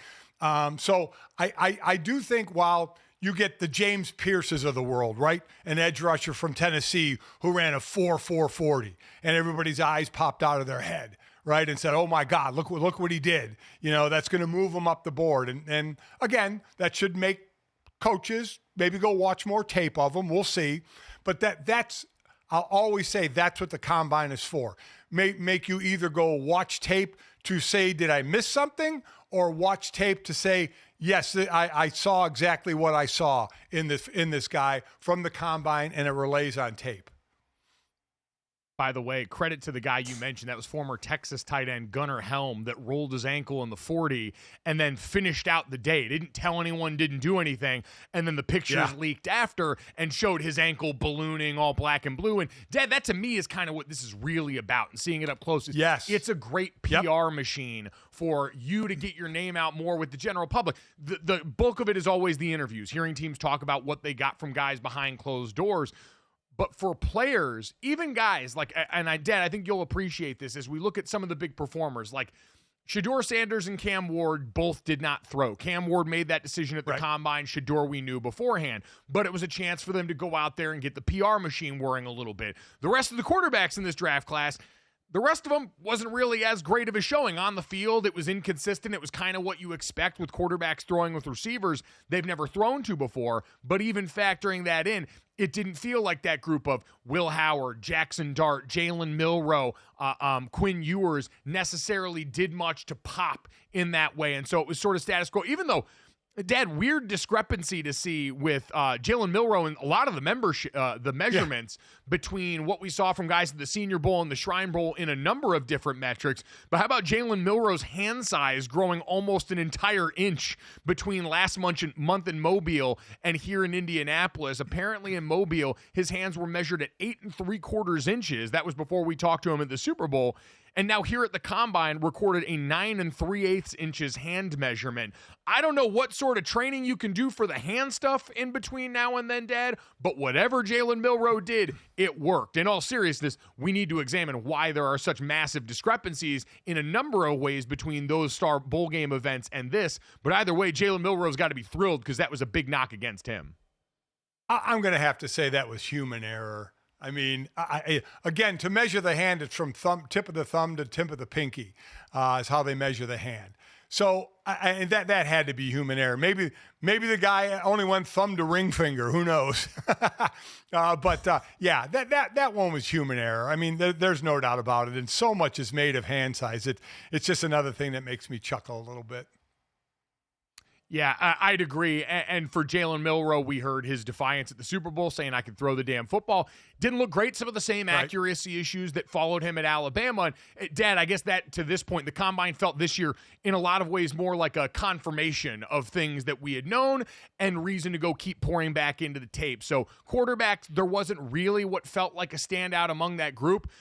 S3: So I do think while you get the James Pierces of the world, right? An edge rusher from Tennessee who ran a 4.40 and everybody's eyes popped out of their head, right? And said, oh my God, look what he did. You know, that's going to move him up the board. And again, that should make coaches maybe go watch more tape of him. We'll see. But that's, I'll always say that's what the combine is for. Make you either go watch tape to say, did I miss something? Or watch tape to say, yes, I saw exactly what I saw in this guy from the combine, and it relays on tape.
S2: By the way, credit to the guy you mentioned. That was former Texas tight end Gunnar Helm that rolled his ankle in the 40 and then finished out the day. Didn't tell anyone, didn't do anything. And then the pictures leaked after and showed his ankle ballooning all black and blue. And, Dad, that to me is kind of what this is really about. And seeing it up close, it's a great PR machine for you to get your name out more with the general public. The bulk of it is always the interviews, hearing teams talk about what they got from guys behind closed doors. But for players, even guys like, and Dad, I think you'll appreciate this as we look at some of the big performers, like Shedeur Sanders and Cam Ward both did not throw. Cam Ward made that decision at the combine. Shedeur we knew beforehand, but it was a chance for them to go out there and get the PR machine whirring a little bit. The rest of the quarterbacks in this draft class, the rest of them wasn't really as great of a showing. On the field, it was inconsistent. It was kind of what you expect with quarterbacks throwing with receivers they've never thrown to before. But even factoring that in, it didn't feel like that group of Will Howard, Jackson Dart, Jalen Milroe, Quinn Ewers necessarily did much to pop in that way. And so it was sort of status quo, even though, Dad, weird discrepancy to see with Jalen Milroe and a lot of the measurements between what we saw from guys at the Senior Bowl and the Shrine Bowl in a number of different metrics. But how about Jalen Milroe's hand size growing almost an entire inch between last month in Mobile and here in Indianapolis? Apparently in Mobile, his hands were measured at 8 3/4 inches. That was before we talked to him at the Super Bowl. And now here at the Combine recorded a 9 3/8 inches hand measurement. I don't know what sort of training you can do for the hand stuff in between now and then, Dad, but whatever Jalen Milroe did, it worked. In all seriousness, we need to examine why there are such massive discrepancies in a number of ways between those star bowl game events and this. But either way, Jalen Milroe's got to be thrilled because that was a big knock against him.
S3: I'm going to have to say that was human error. I mean, again, to measure the hand, it's from tip of the thumb to tip of the pinky is how they measure the hand. So and that had to be human error. Maybe the guy only went thumb to ring finger. Who knows? Yeah, that one was human error. I mean, there's no doubt about it. And so much is made of hand size. It's just another thing that makes me chuckle a little bit.
S2: Yeah, I'd agree. And for Jalen Milroe, we heard his defiance at the Super Bowl saying, I can throw the damn football. Didn't look great. Some of the same accuracy issues that followed him at Alabama. And Dad, I guess that to this point, the Combine felt this year in a lot of ways more like a confirmation of things that we had known and reason to go keep pouring back into the tape. So quarterbacks, there wasn't really what felt like a standout among that group.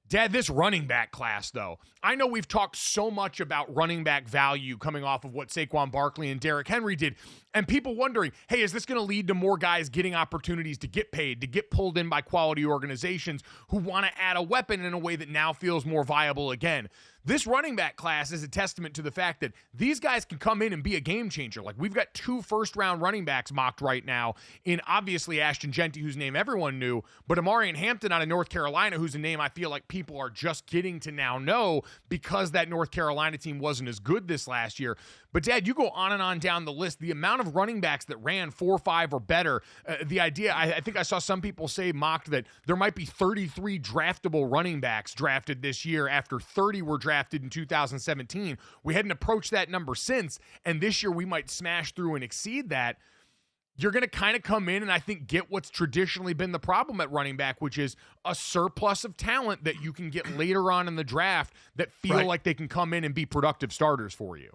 S2: Dad, this running back class, though, I know we've talked so much about running back value coming off of what Saquon Barkley and Derrick Henry did, and people wondering, hey, is this going to lead to more guys getting opportunities to get paid, to get pulled in by quality organizations who want to add a weapon in a way that now feels more viable again? This running back class is a testament to the fact that these guys can come in and be a game changer. Like, we've got 2 first-round running backs mocked right now in obviously Ashton Jeanty, whose name everyone knew, but Amari Hampton out of North Carolina, who's a name I feel like people are just getting to now know because that North Carolina team wasn't as good this last year. But, Dad, you go on and on down the list. The amount of running backs that ran 4.5 or better, the idea, I think I saw some people say mocked that there might be 33 draftable running backs drafted this year after 30 were drafted in 2017. We hadn't approached that number since, and this year we might smash through and exceed that. You're going to kind of come in and I think get what's traditionally been the problem at running back, which is a surplus of talent that you can get later on in the draft that feel like they can come in and be productive starters for you.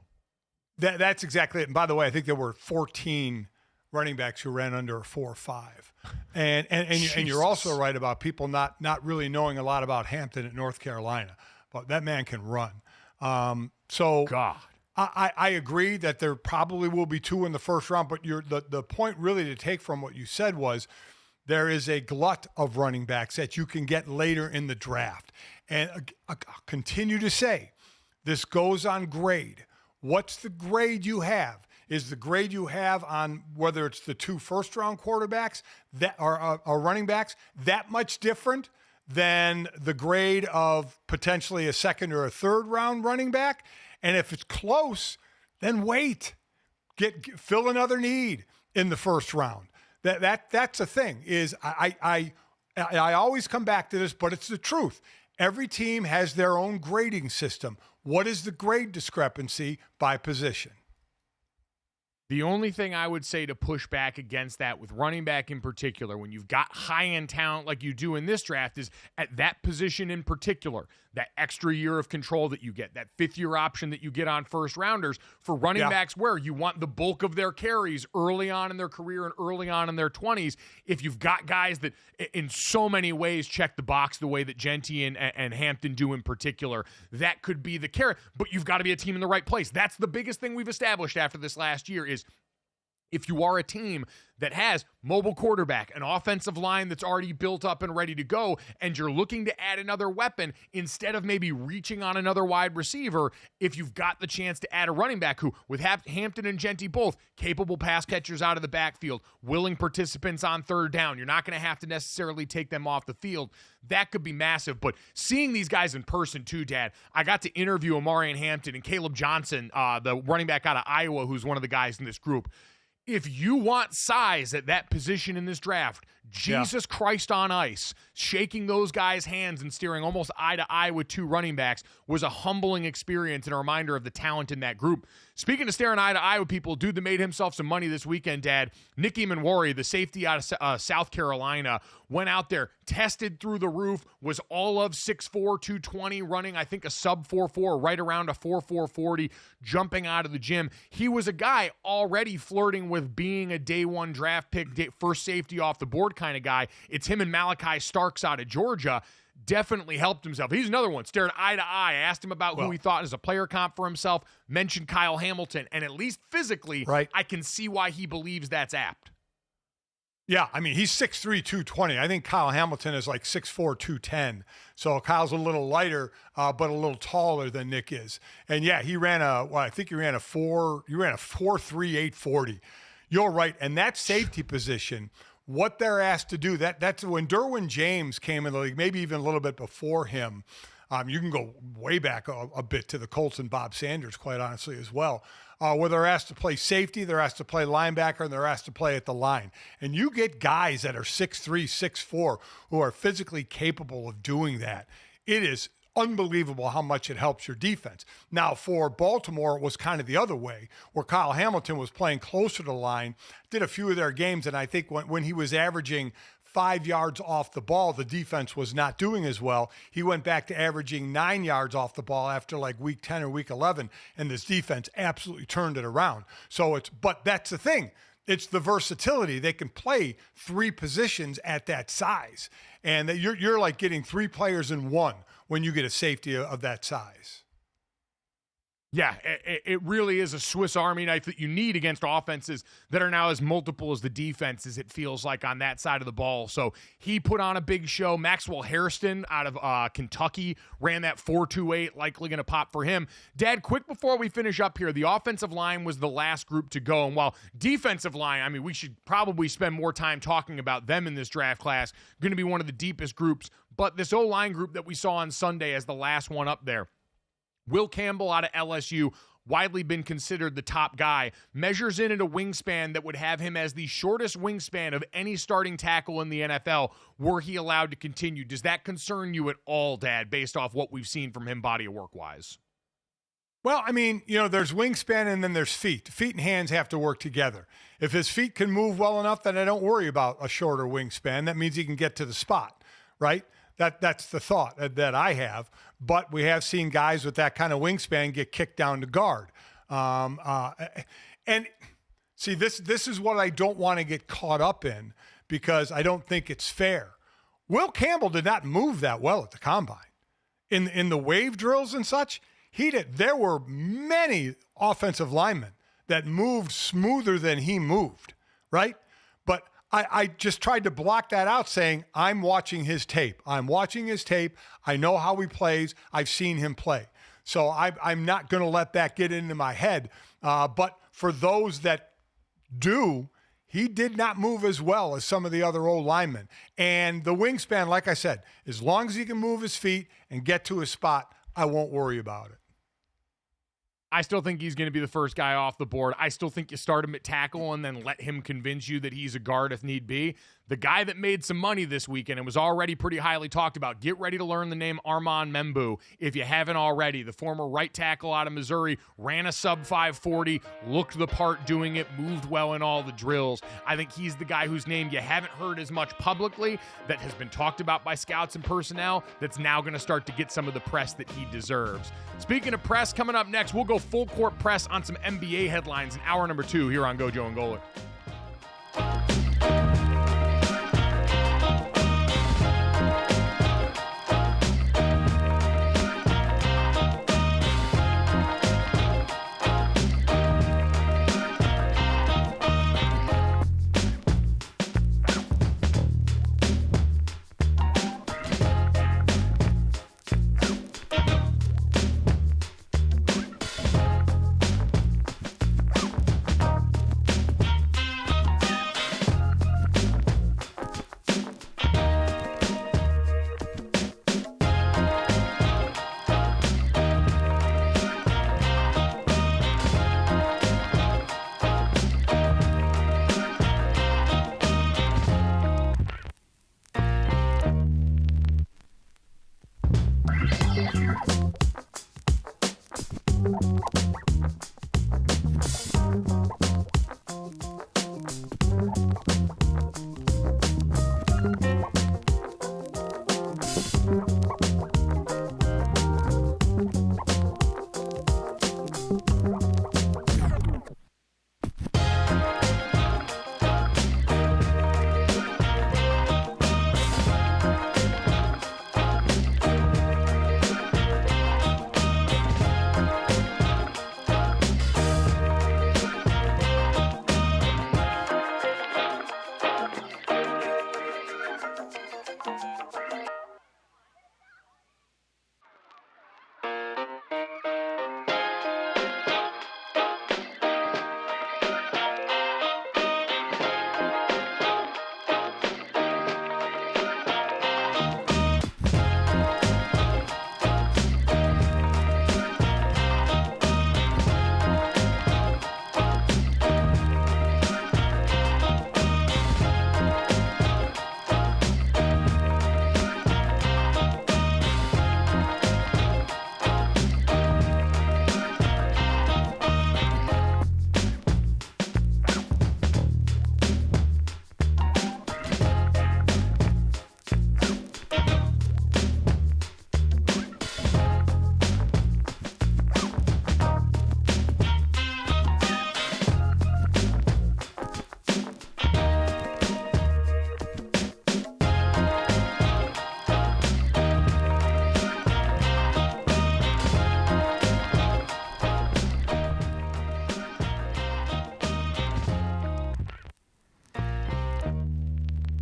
S3: That's exactly it. And by the way, I think there were 14 running backs who ran under a 4.5. And you're also right about people not really knowing a lot about Hampton at North Carolina, but that man can run.
S2: God.
S3: I agree that there probably will be 2 in the first round, but the point really to take from what you said was there is a glut of running backs that you can get later in the draft. And I'll continue to say, this goes on grade. What's the grade you have? Is the grade you have on whether it's the 2 first-round quarterbacks that are running backs that much different than the grade of potentially a second or a third-round running back? And if it's close, then wait. Fill another need in the first round. That's the thing. Is I always come back to this, but it's the truth. Every team has their own grading system. What is the grade discrepancy by position?
S2: The only thing I would say to push back against that with running back in particular, when you've got high-end talent like you do in this draft, is at that position in particular, that extra year of control that you get, that 5th-year option that you get on first-rounders for running backs where you want the bulk of their carries early on in their career and early on in their 20s. If you've got guys that in so many ways check the box the way that Jeanty and Hampton do in particular, that could be the carrot, but you've got to be a team in the right place. That's the biggest thing we've established after this last year is if you are a team that has mobile quarterback, an offensive line that's already built up and ready to go, and you're looking to add another weapon instead of maybe reaching on another wide receiver, if you've got the chance to add a running back who, with Hampton and Jeanty both, capable pass catchers out of the backfield, willing participants on third down, you're not going to have to necessarily take them off the field. That could be massive. But seeing these guys in person too, Dad, I got to interview Amari Hampton and Caleb Johnson, the running back out of Iowa, who's one of the guys in this group. If you want size at that position in this draft, Jesus Christ on ice, shaking those guys' hands and steering almost eye to eye with 2 running backs was a humbling experience and a reminder of the talent in that group. Speaking of staring eye to eye with people, dude that made himself some money this weekend, Dad, Nicky Manwari, the safety out of South Carolina, went out there, tested through the roof, was all of 6'4", 220, running, I think, a sub 4.4, right around a 4.40, jumping out of the gym. He was a guy already flirting with being a day 1 draft pick, first safety off the board kind of guy. It's him and Malachi Starks out of Georgia. Definitely helped himself. He's another one, stared eye to eye. I asked him about who he thought as a player comp for himself, mentioned Kyle Hamilton, and at least physically, I can see why he believes that's apt.
S3: Yeah, I mean, he's 6'3", 220. I think Kyle Hamilton is like 6'4", 210. So Kyle's a little lighter, but a little taller than Nick is. And yeah, he ran a 4.3, 840. You're right. And that safety position, what they're asked to do. That's when Derwin James came in the league, maybe even a little bit before him. You can go way back a bit to the Colts and Bob Sanders, quite honestly, as well, where they're asked to play safety, they're asked to play linebacker, and they're asked to play at the line. And you get guys that are 6'3", 6'4", who are physically capable of doing that. It is unbelievable how much it helps your defense. Now, for Baltimore, it was kind of the other way, where Kyle Hamilton was playing closer to the line, did a few of their games, and I think when he was averaging 5 yards off the ball, the defense was not doing as well. He went back to averaging 9 yards off the ball after like week 10 or week 11, and this defense absolutely turned it around. But that's the thing. It's the versatility. They can play 3 positions at that size, and you're like getting 3 players in one when you get a safety of that size.
S2: Yeah, it really is a Swiss Army knife that you need against offenses that are now as multiple as the defenses, it feels like, on that side of the ball. So he put on a big show. Maxwell Hairston out of Kentucky ran that 4.28, likely going to pop for him. Dad, quick before we finish up here, the offensive line was the last group to go. And while defensive line, I mean, we should probably spend more time talking about them in this draft class, going to be one of the deepest groups. But this O-line group that we saw on Sunday as the last one up there, Will Campbell out of LSU, widely been considered the top guy, measures in at a wingspan that would have him as the shortest wingspan of any starting tackle in the NFL were he allowed to continue. Does that concern you at all, Dad, based off what we've seen from him body of work-wise?
S3: Well, I mean, there's wingspan and then there's feet. Feet and hands have to work together. If his feet can move well enough, then I don't worry about a shorter wingspan. That means he can get to the spot, right? That's the thought that I have. But we have seen guys with that kind of wingspan get kicked down to guard. And see, this is what I don't want to get caught up in, because I don't think it's fair. Will Campbell did not move that well at the combine. In the wave drills and such, he did. There were many offensive linemen that moved smoother than he moved, right? But I just tried to block that out, saying, I'm watching his tape. I'm watching his tape. I know how he plays. I've seen him play. So I'm not going to let that get into my head. But for those that do, he did not move as well as some of the other old linemen. And the wingspan, like I said, as long as he can move his feet and get to his spot, I won't worry about it.
S2: I still think he's going to be the first guy off the board. I still think you start him at tackle and then let him convince you that he's a guard if need be. The guy that made some money this weekend and was already pretty highly talked about, get ready to learn the name Armand Membu if you haven't already. The former right tackle out of Missouri ran a sub 540, looked the part doing it, moved well in all the drills. I think he's the guy whose name you haven't heard as much publicly, that has been talked about by scouts and personnel, that's now going to start to get some of the press that he deserves. Speaking of press, coming up next, we'll go full court press on some NBA headlines in hour number 2 here on Gojo and Golic.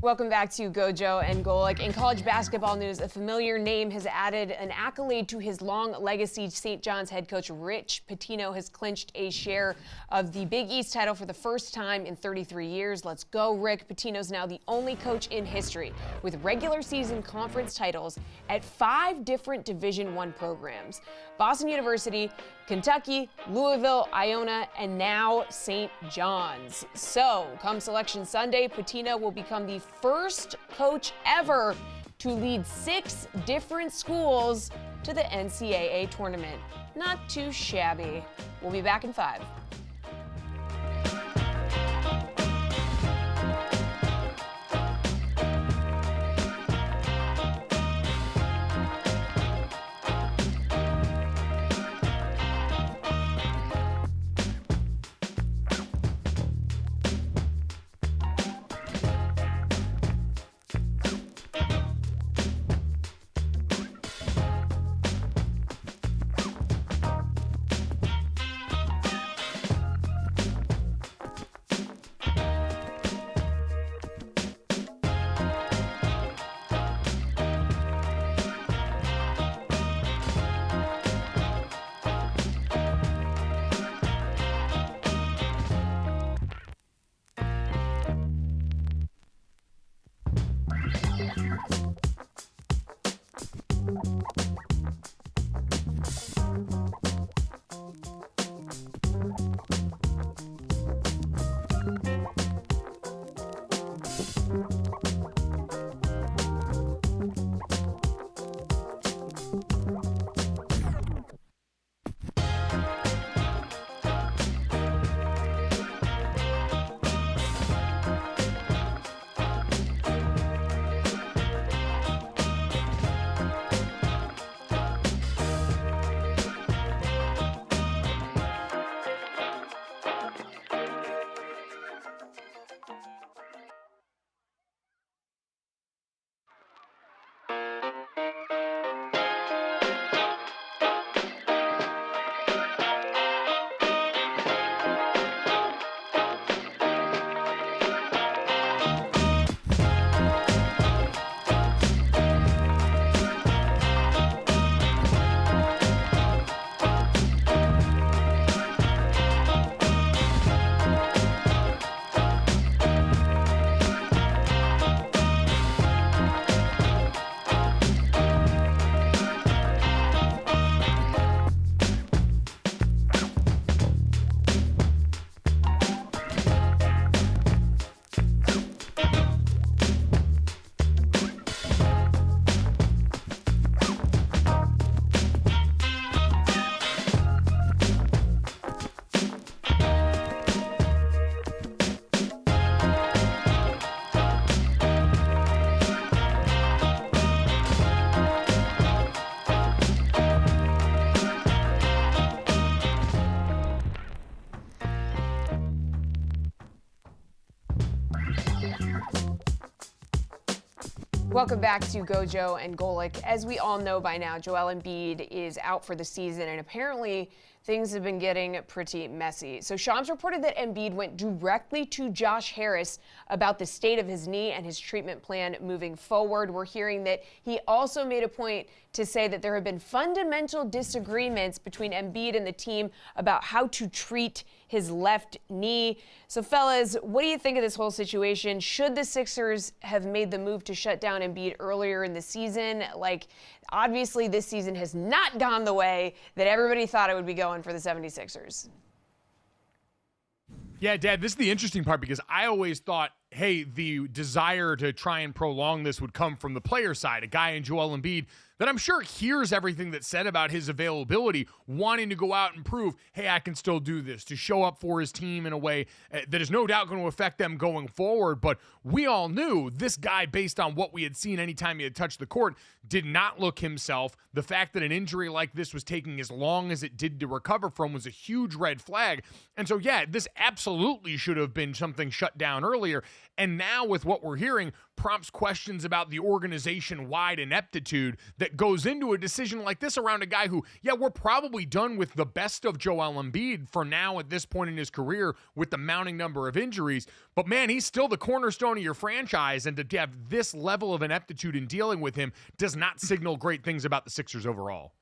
S1: Welcome back to Gojo and Golic. In college basketball news, a familiar name has added an accolade to his long legacy. St. John's head coach Rich Pitino has clinched a share of the Big East title for the first time in 33 years. Let's go, Rick. Pitino's now the only coach in history with regular season conference titles at 5 different Division I programs: Boston University, Kentucky, Louisville, Iona, and now St. John's. So, come Selection Sunday, Pitino will become the first coach ever to lead 6 different schools to the NCAA tournament. Not too shabby. We'll be back in 5. Welcome back to Gojo and Golic. As we all know by now, Joel Embiid is out for the season, and apparently things have been getting pretty messy. So Shams reported that Embiid went directly to Josh Harris about the state of his knee and his treatment plan moving forward. We're hearing that he also made a point to say that there have been fundamental disagreements between Embiid and the team about how to treat his left knee. So fellas, what do you think of this whole situation? Should the Sixers have made the move to shut down Embiid earlier in the season? Like, obviously this season has not gone the way that everybody thought it would be going for the 76ers.
S2: Yeah, Dad, this is the interesting part because I always thought, hey, the desire to try and prolong this would come from the player side, a guy in Joel Embiid that I'm sure hears everything that's said about his availability, wanting to go out and prove, hey, I can still do this, to show up for his team in a way that is no doubt going to affect them going forward. But we all knew this guy, based on what we had seen anytime he had touched the court, did not look himself. The fact that an injury like this was taking as long as it did to recover from was a huge red flag. And so, yeah, this absolutely should have been something shut down earlier. And now with what we're hearing, prompts questions about the organization-wide ineptitude that goes into a decision like this around a guy who, yeah, we're probably done with the best of Joel Embiid for now at this point in his career with the mounting number of injuries. But, man, he's still the cornerstone of your franchise, and to have this level of ineptitude in dealing with him does not signal great things about the Sixers overall.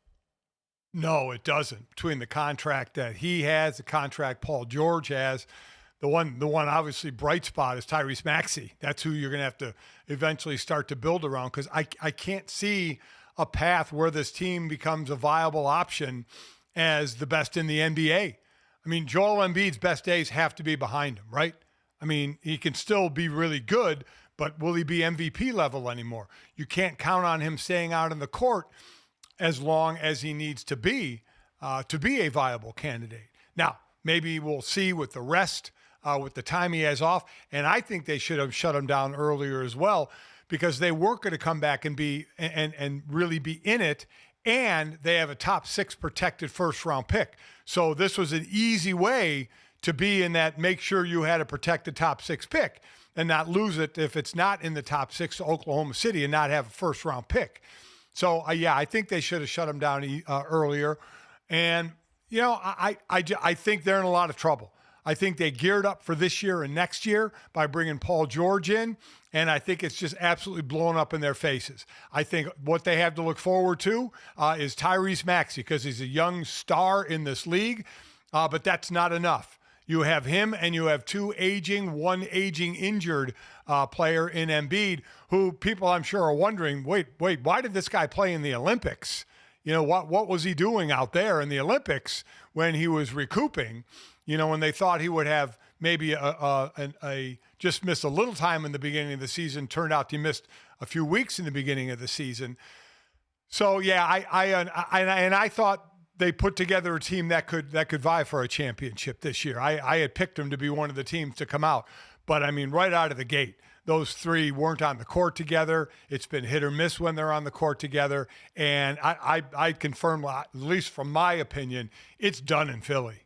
S3: No, it doesn't. Between the contract that he has, the contract Paul George has, the one obviously bright spot is Tyrese Maxey. That's who you're going to have to eventually start to build around, because I can't see a path where this team becomes a viable option as the best in the NBA. I mean, Joel Embiid's best days have to be behind him, right? I mean, he can still be really good, but will he be MVP level anymore? You can't count on him staying out in the court as long as he needs to be a viable candidate. Now, maybe we'll see with the rest, with the time he has off, and I think they should have shut him down earlier as well, because they weren't going to come back and be and really be in it, and they have a top 6 protected first-round pick. So this was an easy way to be in that, make sure you had a protected top 6 pick and not lose it if it's not in the top 6 to Oklahoma City and not have a first-round pick. So, yeah, I think they should have shut him down earlier. And, you know, I think they're in a lot of trouble. I think they geared up for this year and next year by bringing Paul George in, and I think it's just absolutely blown up in their faces. I think what they have to look forward to is Tyrese Maxey, because he's a young star in this league, but that's not enough. You have him, and you have one aging injured player in Embiid, who people I'm sure are wondering, wait, why did this guy play in the Olympics? You know, what was he doing out there in the Olympics when he was recouping? You know, when they thought he would have maybe just missed a little time in the beginning of the season, turned out he missed a few weeks in the beginning of the season. So yeah, I thought they put together a team that could vie for a championship this year. I had picked them to be one of the teams to come out, but I mean, right out of the gate, those three weren't on the court together. It's been hit or miss when they're on the court together, and I confirm, at least from my opinion, it's done in Philly.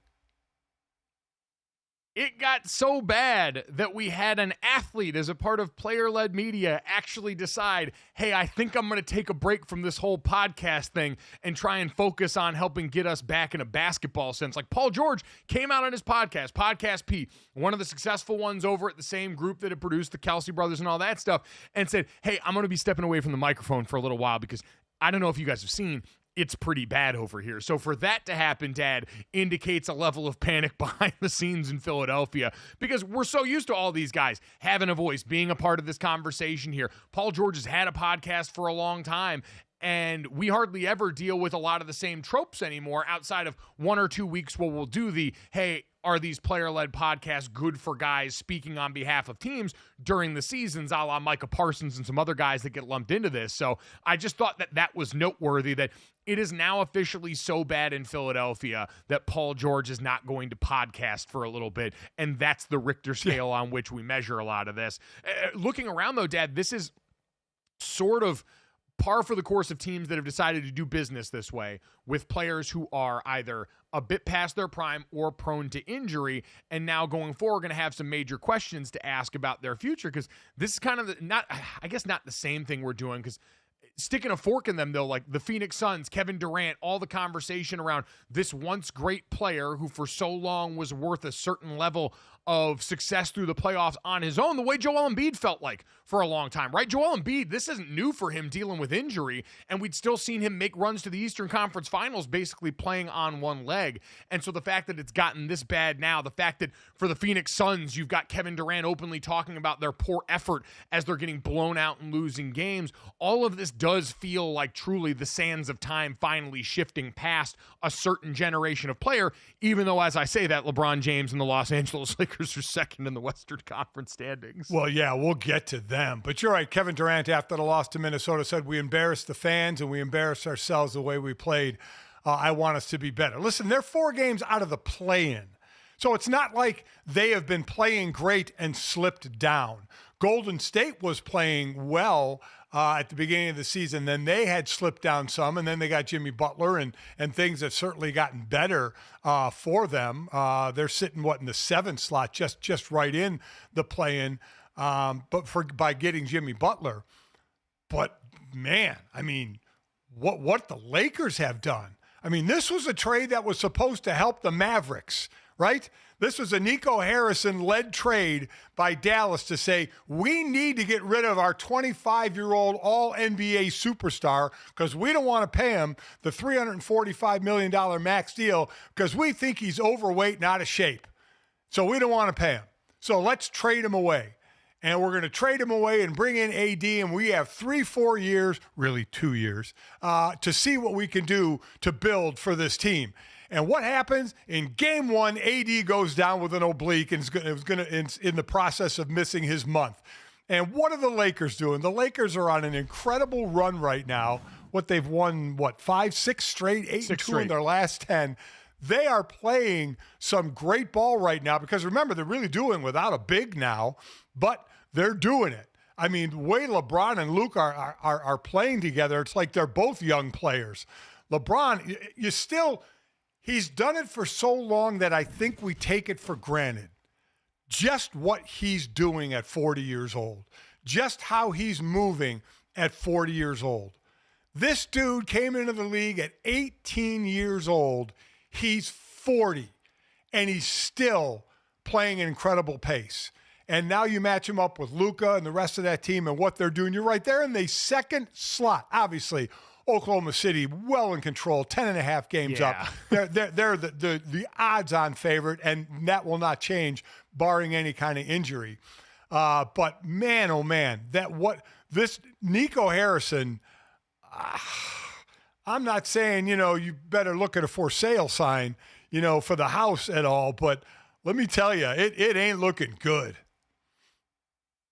S2: It got so bad that we had an athlete, as a part of player-led media, actually decide, hey, I think I'm going to take a break from this whole podcast thing and try and focus on helping get us back in a basketball sense. Like Paul George came out on his podcast, Podcast P, one of the successful ones over at the same group that had produced the Kelsey brothers and all that stuff, and said, hey, I'm going to be stepping away from the microphone for a little while because I don't know if you guys have seen, it's pretty bad over here. So for that to happen, Dad, indicates a level of panic behind the scenes in Philadelphia, because we're so used to all these guys having a voice, being a part of this conversation here. Paul George has had a podcast for a long time, and we hardly ever deal with a lot of the same tropes anymore outside of 1 or 2 weeks where we'll do the, hey, are these player-led podcasts good for guys speaking on behalf of teams during the seasons, a la Micah Parsons and some other guys that get lumped into this. So I just thought that was noteworthy, that it is now officially so bad in Philadelphia that Paul George is not going to podcast for a little bit, and that's the Richter scale on which we measure a lot of this. Looking around, though, Dad, this is sort of par for the course of teams that have decided to do business this way, with players who are either a bit past their prime or prone to injury, and now going forward going to have some major questions to ask about their future, because this is kind of not the same thing we're doing, because sticking a fork in them, though, like the Phoenix Suns, Kevin Durant, all the conversation around this once great player who for so long was worth a certain level of success through the playoffs on his own, the way Joel Embiid felt like for a long time, right? Joel Embiid, this isn't new for him dealing with injury, and we'd still seen him make runs to the Eastern Conference Finals basically playing on one leg. And so the fact that it's gotten this bad now, the fact that for the Phoenix Suns, you've got Kevin Durant openly talking about their poor effort as they're getting blown out and losing games, all of this does feel like truly the sands of time finally shifting past a certain generation of player, even though, as I say that, LeBron James and the Los Angeles Lakers are second in the Western Conference standings.
S3: Well, yeah, we'll get to them. But you're right. Kevin Durant, after the loss to Minnesota, said we embarrassed the fans and we embarrassed ourselves the way we played. I want us to be better. Listen, they're 4 games out of the play-in. So it's not like they have been playing great and slipped down. Golden State was playing well at the beginning of the season. Then they had slipped down some, and then they got Jimmy Butler, and things have certainly gotten better for them. They're sitting, in the 7th slot, just right in the play-in. by getting Jimmy Butler. But man, I mean, what the Lakers have done. I mean, this was a trade that was supposed to help the Mavericks, right? This was a Nico Harrison-led trade by Dallas to say, we need to get rid of our 25-year-old all-NBA superstar because we don't want to pay him the $345 million max deal because we think he's overweight and out of shape. So we don't want to pay him. So let's trade him away. And we're going to trade him away and bring in AD, and we have 3-4 years, really 2 years, to see what we can do to build for this team. And what happens? In game one, AD goes down with an oblique and is in the process of missing his month. And what are the Lakers doing? The Lakers are on an incredible run right now. They've won, 5, 6 straight, 8-2 in their last 10. They are playing some great ball right now because remember, they're really doing without a big now, but they're doing it. I mean, the way LeBron and Luke are playing together, it's like they're both young players. LeBron, he's done it for so long that I think we take it for granted. Just what he's doing at 40 years old. Just how he's moving at 40 years old. This dude came into the league at 18 years old. He's 40, and he's still playing an incredible pace. And now you match him up with Luka and the rest of that team and what they're doing. You're right there in the second slot. Obviously, Oklahoma City well in control, 10.5 games up. They're the odds-on favorite, and that will not change barring any kind of injury. But man, oh man, this Nico Harrison. I'm not saying you better look at a for sale sign for the house at all, but let me tell you, it ain't looking good.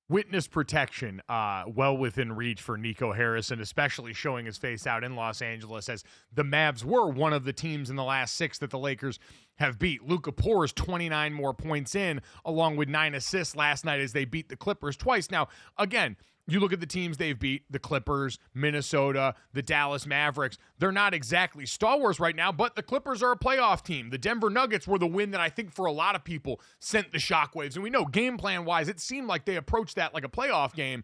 S2: Witness protection well within reach for Nico Harrison, especially showing his face out in Los Angeles, as the Mavs were one of the teams in the last 6 that the Lakers have beat. Luka pours 29 more points in, along with 9 assists last night as they beat the Clippers twice. Now, again, you look at the teams they've beat, the Clippers, Minnesota, the Dallas Mavericks. They're not exactly stalwarts right now, but the Clippers are a playoff team. The Denver Nuggets were the win that I think for a lot of people sent the shockwaves. And we know game plan-wise, it seemed like they approached that like a playoff game,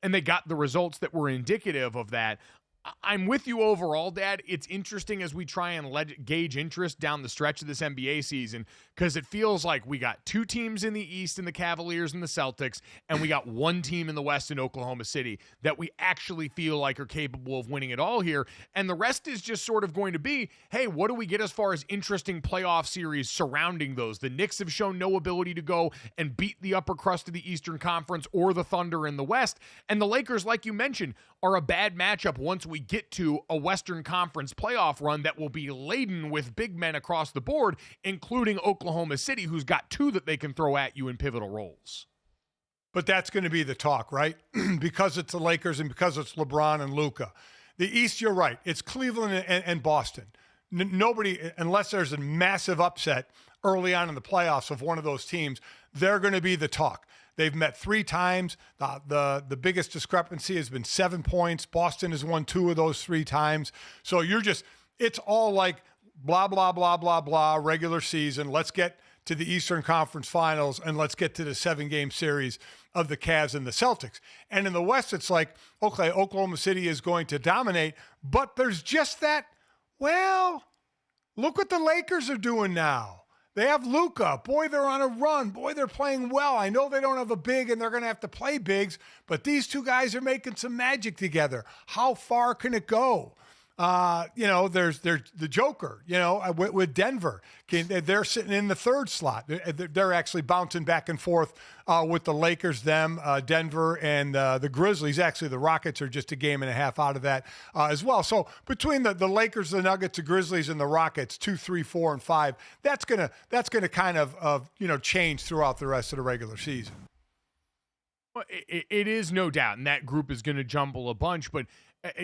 S2: and they got the results that were indicative of that. I'm with you overall, Dad. It's interesting as we try and gauge interest down the stretch of this NBA season because it feels like we got 2 teams in the East in the Cavaliers and the Celtics, and we got 1 team in the West in Oklahoma City that we actually feel like are capable of winning it all here. And the rest is just sort of going to be, hey, what do we get as far as interesting playoff series surrounding those? The Knicks have shown no ability to go and beat the upper crust of the Eastern Conference or the Thunder in the West. And the Lakers, like you mentioned, are a bad matchup once we get to a Western Conference playoff run that will be laden with big men across the board, including Oklahoma City, who's got 2 that they can throw at you in pivotal roles.
S3: But that's going to be the talk, right? Because it's the Lakers and because it's LeBron and Luka. The East, you're right. It's Cleveland and Boston. Nobody, unless there's a massive upset early on in the playoffs of one of those teams, they're going to be the talk. They've met 3 times. The biggest discrepancy has been 7 points. Boston has won 2 of those 3 times. So it's all like blah, blah, blah, blah, blah, regular season. Let's get to the Eastern Conference Finals and let's get to the 7-game series of the Cavs and the Celtics. And in the West, it's like, okay, Oklahoma City is going to dominate, but there's just that, well, look what the Lakers are doing now. They have Luka. Boy, they're on a run. Boy, they're playing well. I know they don't have a big and they're going to have to play bigs, but these 2 guys are making some magic together. How far can it go? There's the Joker, with Denver. They're sitting in the 3rd slot. They're actually bouncing back and forth with the Lakers, Denver, and the Grizzlies. Actually, the Rockets are just a game and a half out of that as well. So between the Lakers, the Nuggets, the Grizzlies, and the Rockets, 2, 3, 4, and 5, that's gonna kind of change throughout the rest of the regular season.
S2: Well, it is no doubt, and that group is going to jumble a bunch, but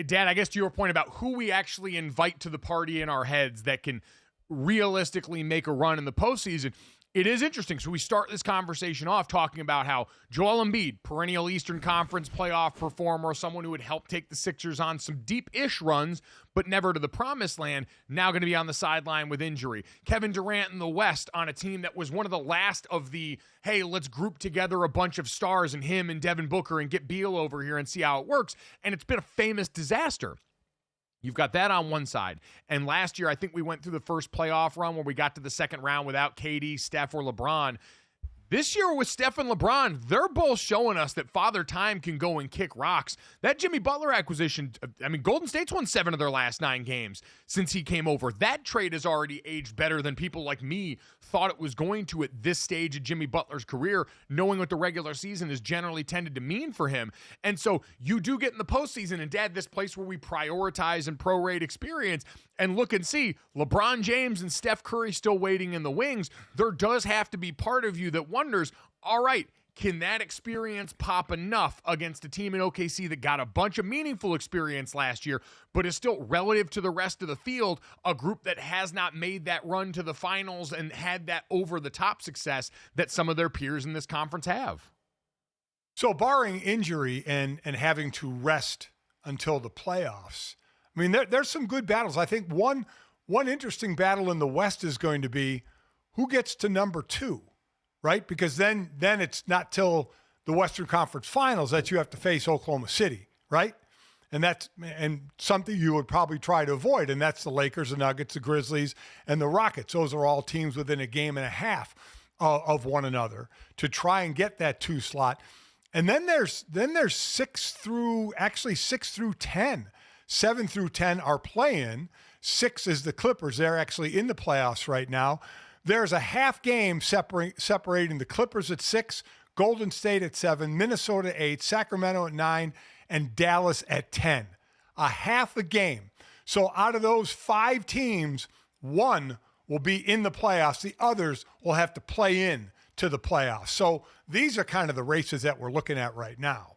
S2: Dad, I guess to your point about who we actually invite to the party in our heads that can realistically make a run in the postseason, it is interesting. So we start this conversation off talking about how Joel Embiid, perennial Eastern Conference playoff performer, someone who would help take the Sixers on some deep-ish runs, but never to the promised land, now going to be on the sideline with injury. Kevin Durant in the West on a team that was one of the last of the, hey, let's group together a bunch of stars and him and Devin Booker and get Beal over here and see how it works. And it's been a famous disaster. You've got that on one side. And last year, I think we went through the first playoff run where we got to the second round without KD, Steph, or LeBron. This year with Steph and LeBron, they're both showing us that Father Time can go and kick rocks. That Jimmy Butler acquisition, I mean, Golden State's won 7 of their last 9 games since he came over. That trade has already aged better than people like me thought it was going to at this stage of Jimmy Butler's career, knowing what the regular season has generally tended to mean for him. And so you do get in the postseason, and Dad, this place where we prioritize and prorate experience and look and see LeBron James and Steph Curry still waiting in the wings, there does have to be part of you that wonders, all right, can that experience pop enough against a team in OKC that got a bunch of meaningful experience last year, but is still relative to the rest of the field, a group that has not made that run to the finals and had that over-the-top success that some of their peers in this conference have?
S3: So barring injury and having to rest until the playoffs, I mean, there's some good battles. I think one interesting battle in the West is going to be who gets to number 2, right? Because then it's not till the Western Conference Finals that you have to face Oklahoma City, right? And something you would probably try to avoid, and that's the Lakers, the Nuggets, the Grizzlies, and the Rockets. Those are all teams within a game and a half of one another to try and get that 2 slot. And then there's 6 through 10. 7 through 10 are playing. 6 is the Clippers. They're actually in the playoffs right now. There's a half game separating the Clippers at 6, Golden State at 7, Minnesota 8, Sacramento at 9, and Dallas at 10. A half a game. So out of those 5 teams, 1 will be in the playoffs. The others will have to play in to the playoffs. So these are kind of the races that we're looking at right now.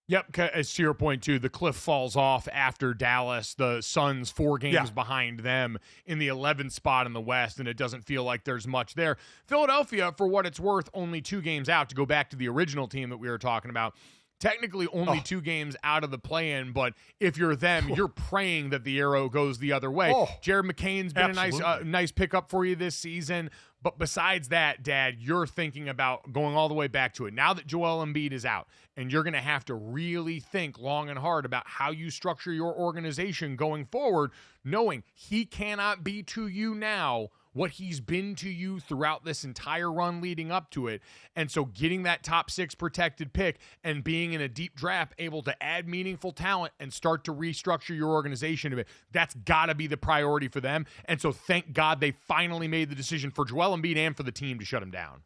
S2: Yep, as to your point, too, the cliff falls off after Dallas. The Suns 4 games behind them in the 11th spot in the West, and it doesn't feel like there's much there. Philadelphia, for what it's worth, only 2 games out, to go back to the original team that we were talking about. Technically only 2 games out of the play-in, but if you're them, you're praying that the arrow goes the other way. Jared McCain's been a nice pickup for you this season. But besides that, Dad, you're thinking about going all the way back to it. Now that Joel Embiid is out, and you're going to have to really think long and hard about how you structure your organization going forward, knowing he cannot be to you now what he's been to you throughout this entire run leading up to it. And so getting that top 6 protected pick and being in a deep draft able to add meaningful talent and start to restructure your organization a bit, that's got to be the priority for them. And so thank God they finally made the decision for Joel Embiid and for the team to shut him down.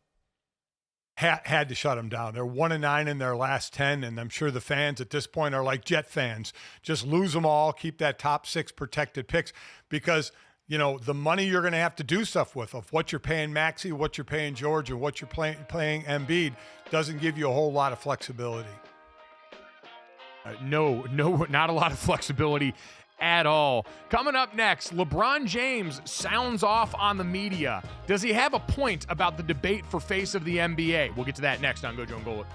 S3: Had to shut them down. They're 1-9 in their last 10, and I'm sure the fans at this point are like Jet fans. Just lose them all, keep that top 6 protected picks, because you know, the money you're going to have to do stuff with, of what you're paying Maxey, what you're paying George, and what you're paying Embiid, doesn't give you a whole lot of flexibility.
S2: No, not a lot of flexibility at all. Coming up next, LeBron James sounds off on the media. Does he have a point about the debate for face of the NBA? We'll get to that next on Gojo and Golic.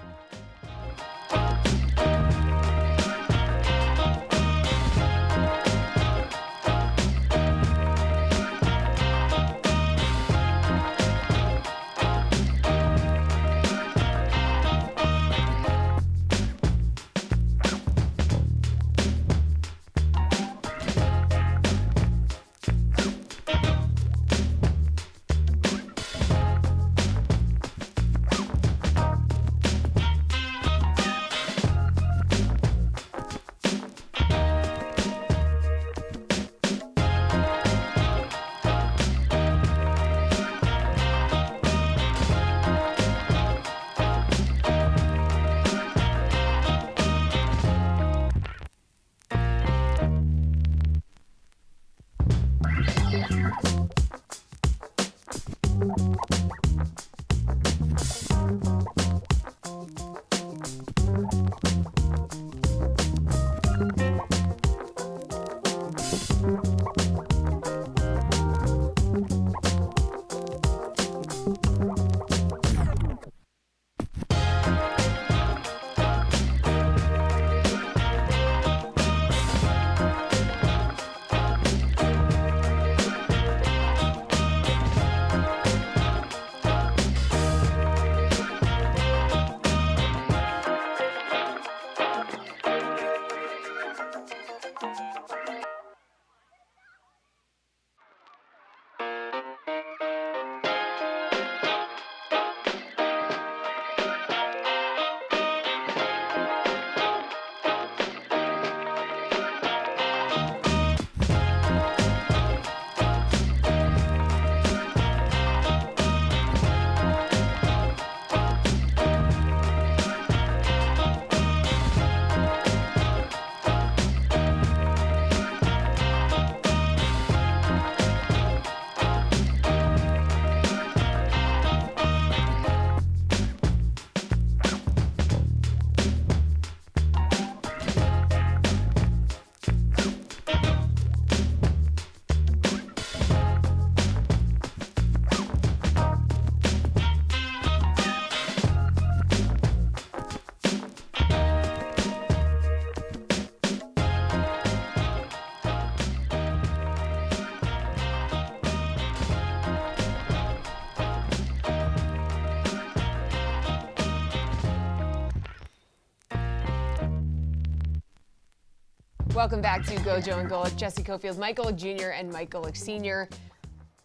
S1: Welcome back to Gojo and Golic. Jesse Cofield, Mike Golic Jr. and Mike Golic Sr.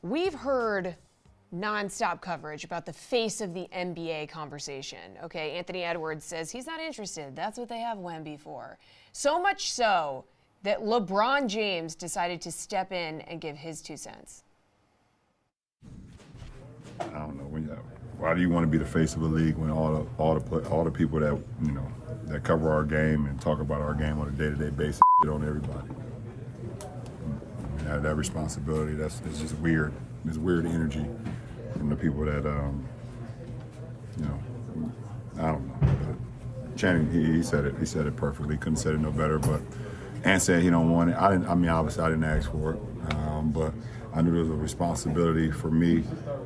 S1: We've heard nonstop coverage about the face of the NBA conversation. Okay, Anthony Edwards says he's not interested. That's what they have Wemby for. So much so that LeBron James decided to step in and give his 2 cents.
S4: I don't know. Why do you want to be the face of the league when all the people that that cover our game and talk about our game on a day-to-day basis shit on everybody? That responsibility, it's just weird. It's weird energy from the people that I don't know. But Channing, he said it. He said it perfectly. Couldn't say it no better. But Ant said he don't want it. Obviously I didn't ask for it, but I knew there was a responsibility for me,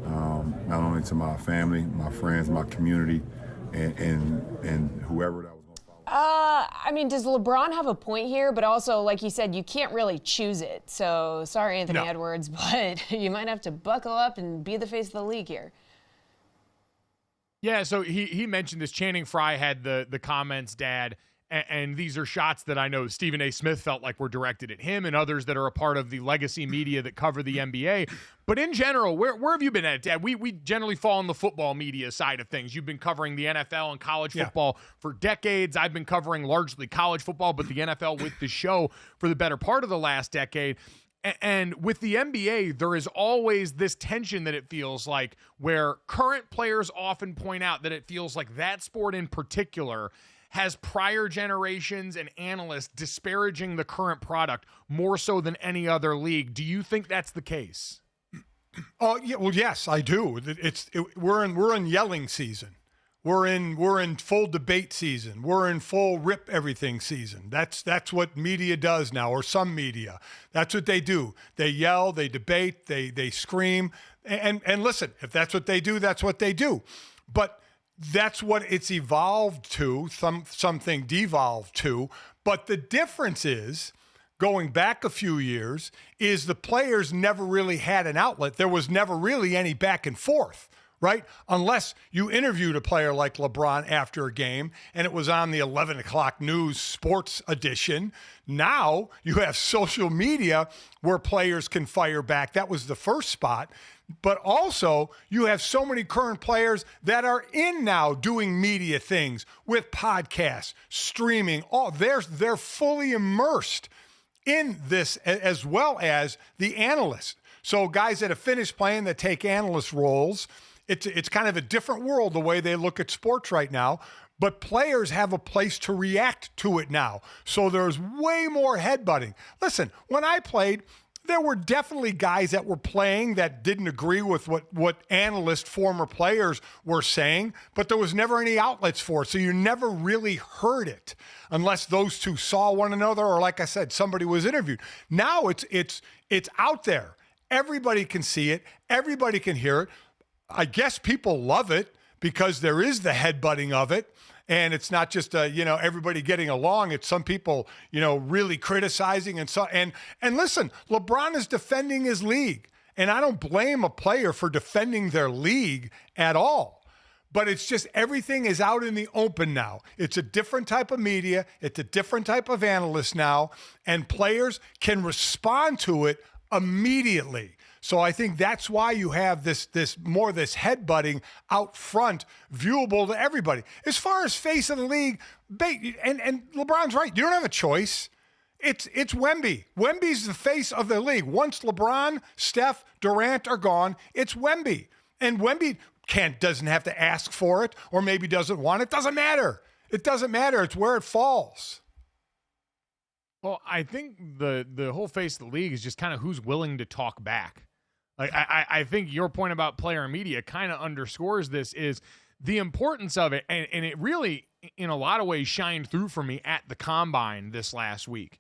S4: not only to my family, my friends, my community, and whoever that was going to follow.
S1: Does LeBron have a point here? But also, like you said, you can't really choose it. So sorry, Anthony Edwards, but you might have to buckle up and be the face of the league here.
S2: Yeah, so he mentioned this. Channing Frye had the comments, Dad, and these are shots that I know Stephen A. Smith felt like were directed at him and others that are a part of the legacy media that cover the NBA. But in general, where have you been at, Dad? We generally fall on the football media side of things. You've been covering the NFL and college football for decades. I've been covering largely college football, but the NFL with the show for the better part of the last decade. And with the NBA, there is always this tension that it feels like where current players often point out that it feels like that sport in particular has prior generations and analysts disparaging the current product more so than any other league. Do you think that's the case?
S3: Oh, yeah. Well, yes, I do. We're in yelling season. We're in full debate season. We're in full rip everything season. That's what media does now, or some media. That's what they do. They yell, they debate, they scream. And listen, if that's what they do, that's what they do. But that's what it's evolved to, something devolved to. But the difference is, going back a few years, is the players never really had an outlet. There was never really any back and forth, right? Unless you interviewed a player like LeBron after a game and it was on the 11 o'clock news sports edition. Now you have social media where players can fire back. That was the first spot. But also, you have so many current players that are in now doing media things with podcasts, streaming. They're fully immersed in this, as well as the analysts. So guys that have finished playing that take analyst roles, it's kind of a different world the way they look at sports right now. But players have a place to react to it now. So there's way more headbutting. Listen, when I played, there were definitely guys that were playing that didn't agree with what analysts, former players were saying, but there was never any outlets for it. So you never really heard it unless those two saw one another or, like I said, somebody was interviewed. Now it's out there. Everybody can see it. Everybody can hear it. I guess people love it because there is the headbutting of it. And it's not just everybody getting along. It's some people really criticizing and listen, LeBron is defending his league, and I don't blame a player for defending their league at all. But it's just everything is out in the open now. It's a different type of media. It's a different type of analyst now, and players can respond to it immediately. So I think that's why you have this headbutting out front, viewable to everybody. As far as face of the league, and LeBron's right, you don't have a choice. It's Wemby. Wemby's the face of the league. Once LeBron, Steph, Durant are gone, it's Wemby. And Wemby doesn't have to ask for it, or maybe doesn't want it. Doesn't matter. It doesn't matter. It's where it falls.
S2: Well, I think the whole face of the league is just kind of who's willing to talk back. Like I think your point about player and media kind of underscores this, is the importance of it. And it really, in a lot of ways, shined through for me at the Combine this last week.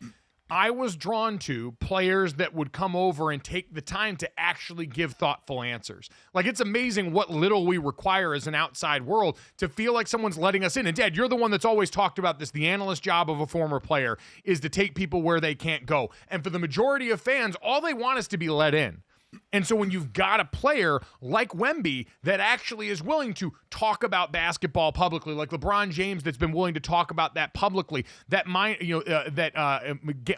S2: I was drawn to players that would come over and take the time to actually give thoughtful answers. Like, it's amazing what little we require as an outside world to feel like someone's letting us in. And Dad, you're the one that's always talked about this. The analyst job of a former player is to take people where they can't go. And for the majority of fans, all they want is to be let in. And so when you've got a player like Wemby that actually is willing to talk about basketball publicly, like LeBron James that's been willing to talk about that publicly, a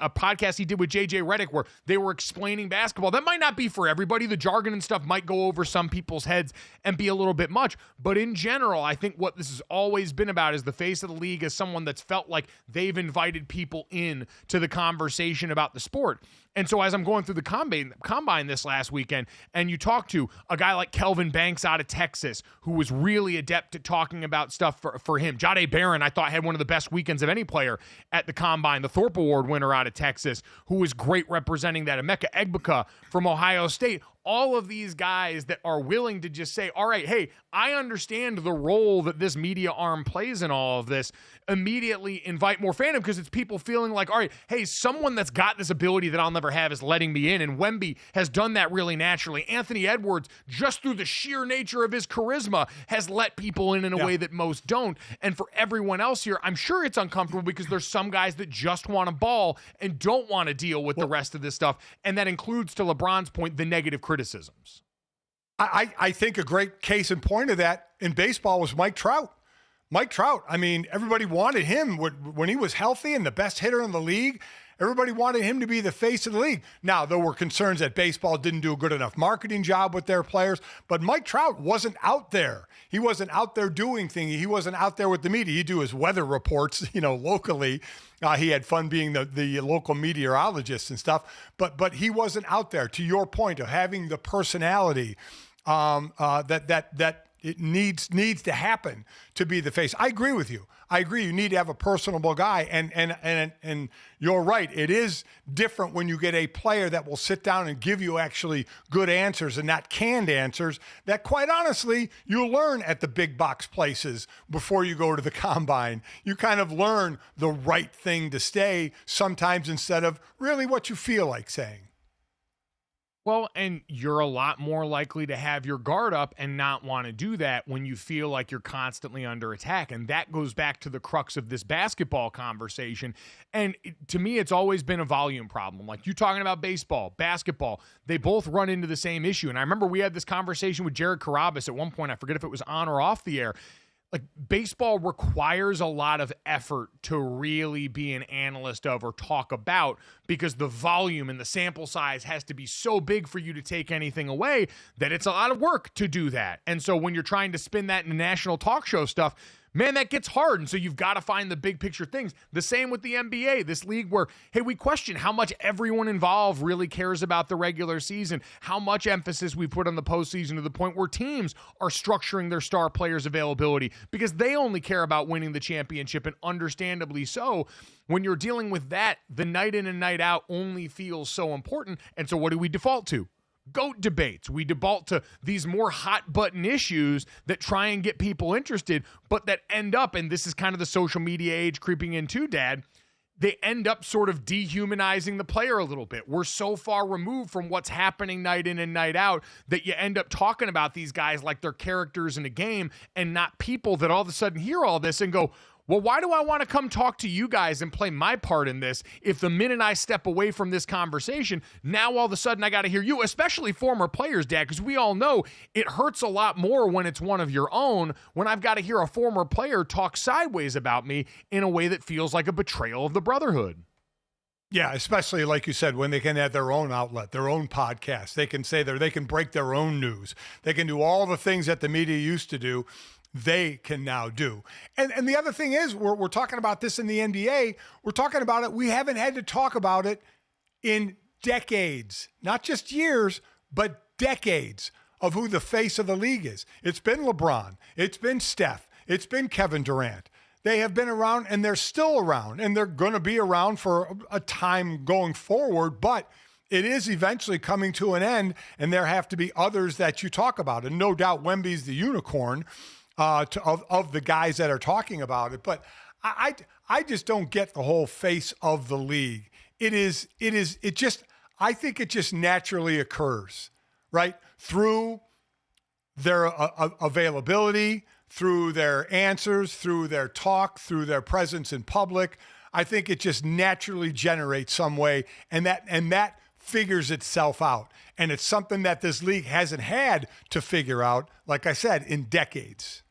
S2: podcast he did with JJ Redick where they were explaining basketball, that might not be for everybody. The jargon and stuff might go over some people's heads and be a little bit much. But in general, I think what this has always been about is the face of the league as someone that's felt like they've invited people in to the conversation about the sport. And so as I'm going through the combine this last weekend, and you talk to a guy like Kelvin Banks out of Texas, who was really adept at talking about stuff for him. Jahdae Barron, I thought, had one of the best weekends of any player at the combine. The Thorpe Award winner out of Texas, who was great representing that. Emeka Egbuka from Ohio State. All of these guys that are willing to just say, all right, hey, I understand the role that this media arm plays in all of this, immediately invite more fandom because it's people feeling like, all right, hey, someone that's got this ability that I'll never have is letting me in. And Wemby has done that really naturally. Anthony Edwards, just through the sheer nature of his charisma, has let people in a way that most don't. And for everyone else here, I'm sure it's uncomfortable because there's some guys that just want a ball and don't want to deal with the rest of this stuff. And that includes, to LeBron's point, the negative criticisms.
S3: I think a great case in point of that in baseball was Mike Trout. Mike Trout, I mean, everybody wanted him when he was healthy and the best hitter in the league. Everybody wanted him to be the face of the league. Now, there were concerns that baseball didn't do a good enough marketing job with their players, but Mike Trout wasn't out there. He wasn't out there doing things. He wasn't out there with the media. He'd do his weather reports, locally. He had fun being the local meteorologist and stuff, but he wasn't out there, to your point of having the personality that it needs to happen to be the face. I agree with you. I agree. You need to have a personable guy, and you're right. It is different when you get a player that will sit down and give you actually good answers and not canned answers that, quite honestly, you'll learn at the big box places before you go to the combine. You kind of learn the right thing to say sometimes instead of really what you feel like saying.
S2: Well, and you're a lot more likely to have your guard up and not want to do that when you feel like you're constantly under attack. And that goes back to the crux of this basketball conversation. And to me, it's always been a volume problem. Like you talking about baseball, basketball, they both run into the same issue. And I remember we had this conversation with Jared Carabas at one point. I forget if it was on or off the air. Like baseball requires a lot of effort to really be an analyst of or talk about because the volume and the sample size has to be so big for you to take anything away that it's a lot of work to do that. And so when you're trying to spin that into national talk show stuff, man, that gets hard. And so you've got to find the big picture things. The same with the NBA, this league where, hey, we question how much everyone involved really cares about the regular season, how much emphasis we put on the postseason to the point where teams are structuring their star players' availability because they only care about winning the championship, and understandably so. When you're dealing with that, the night in and night out only feels so important. And so what do we default to? GOAT debates. We default to these more hot button issues that try and get people interested, but that end up, and this is kind of the social media age creeping in too, Dad, they end up sort of dehumanizing the player a little bit. We're so far removed from what's happening night in and night out that you end up talking about these guys like they're characters in a game and not people that all of a sudden hear all this and go, well, why do I want to come talk to you guys and play my part in this if the minute I step away from this conversation, now all of a sudden I got to hear you, especially former players, Dad, because we all know it hurts a lot more when it's one of your own, when I've got to hear a former player talk sideways about me in a way that feels like a betrayal of the brotherhood.
S3: Yeah, especially like you said, when they can have their own outlet, their own podcast. They can say they can break their own news. They can do all the things that the media used to do. They can now do. And the other thing is, we're talking about this in the NBA. We're talking about it. We haven't had to talk about it in decades, not just years, but decades of who the face of the league is. It's been LeBron. It's been Steph. It's been Kevin Durant. They have been around, and they're still around, and they're going to be around for a time going forward, but it is eventually coming to an end, and there have to be others that you talk about. And no doubt Wemby's the unicorn of the guys that are talking about it. But I just don't get the whole face of the league. I think it just naturally occurs, right? Through their availability, through their answers, through their talk, through their presence in public. I think it just naturally generates some way. And that figures itself out. And it's something that this league hasn't had to figure out, like I said, in decades.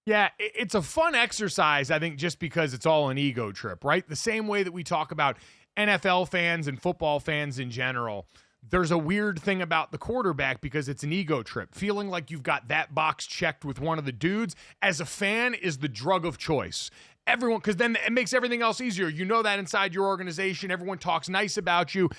S2: Yeah, it's a fun exercise, I think, just because it's all an ego trip, right? The same way that we talk about NFL fans and football fans in general. There's a weird thing about the quarterback because it's an ego trip. Feeling like you've got that box checked with one of the dudes as a fan is the drug of choice. Everyone, because then it makes everything else easier. You know that inside your organization, everyone talks nice about you,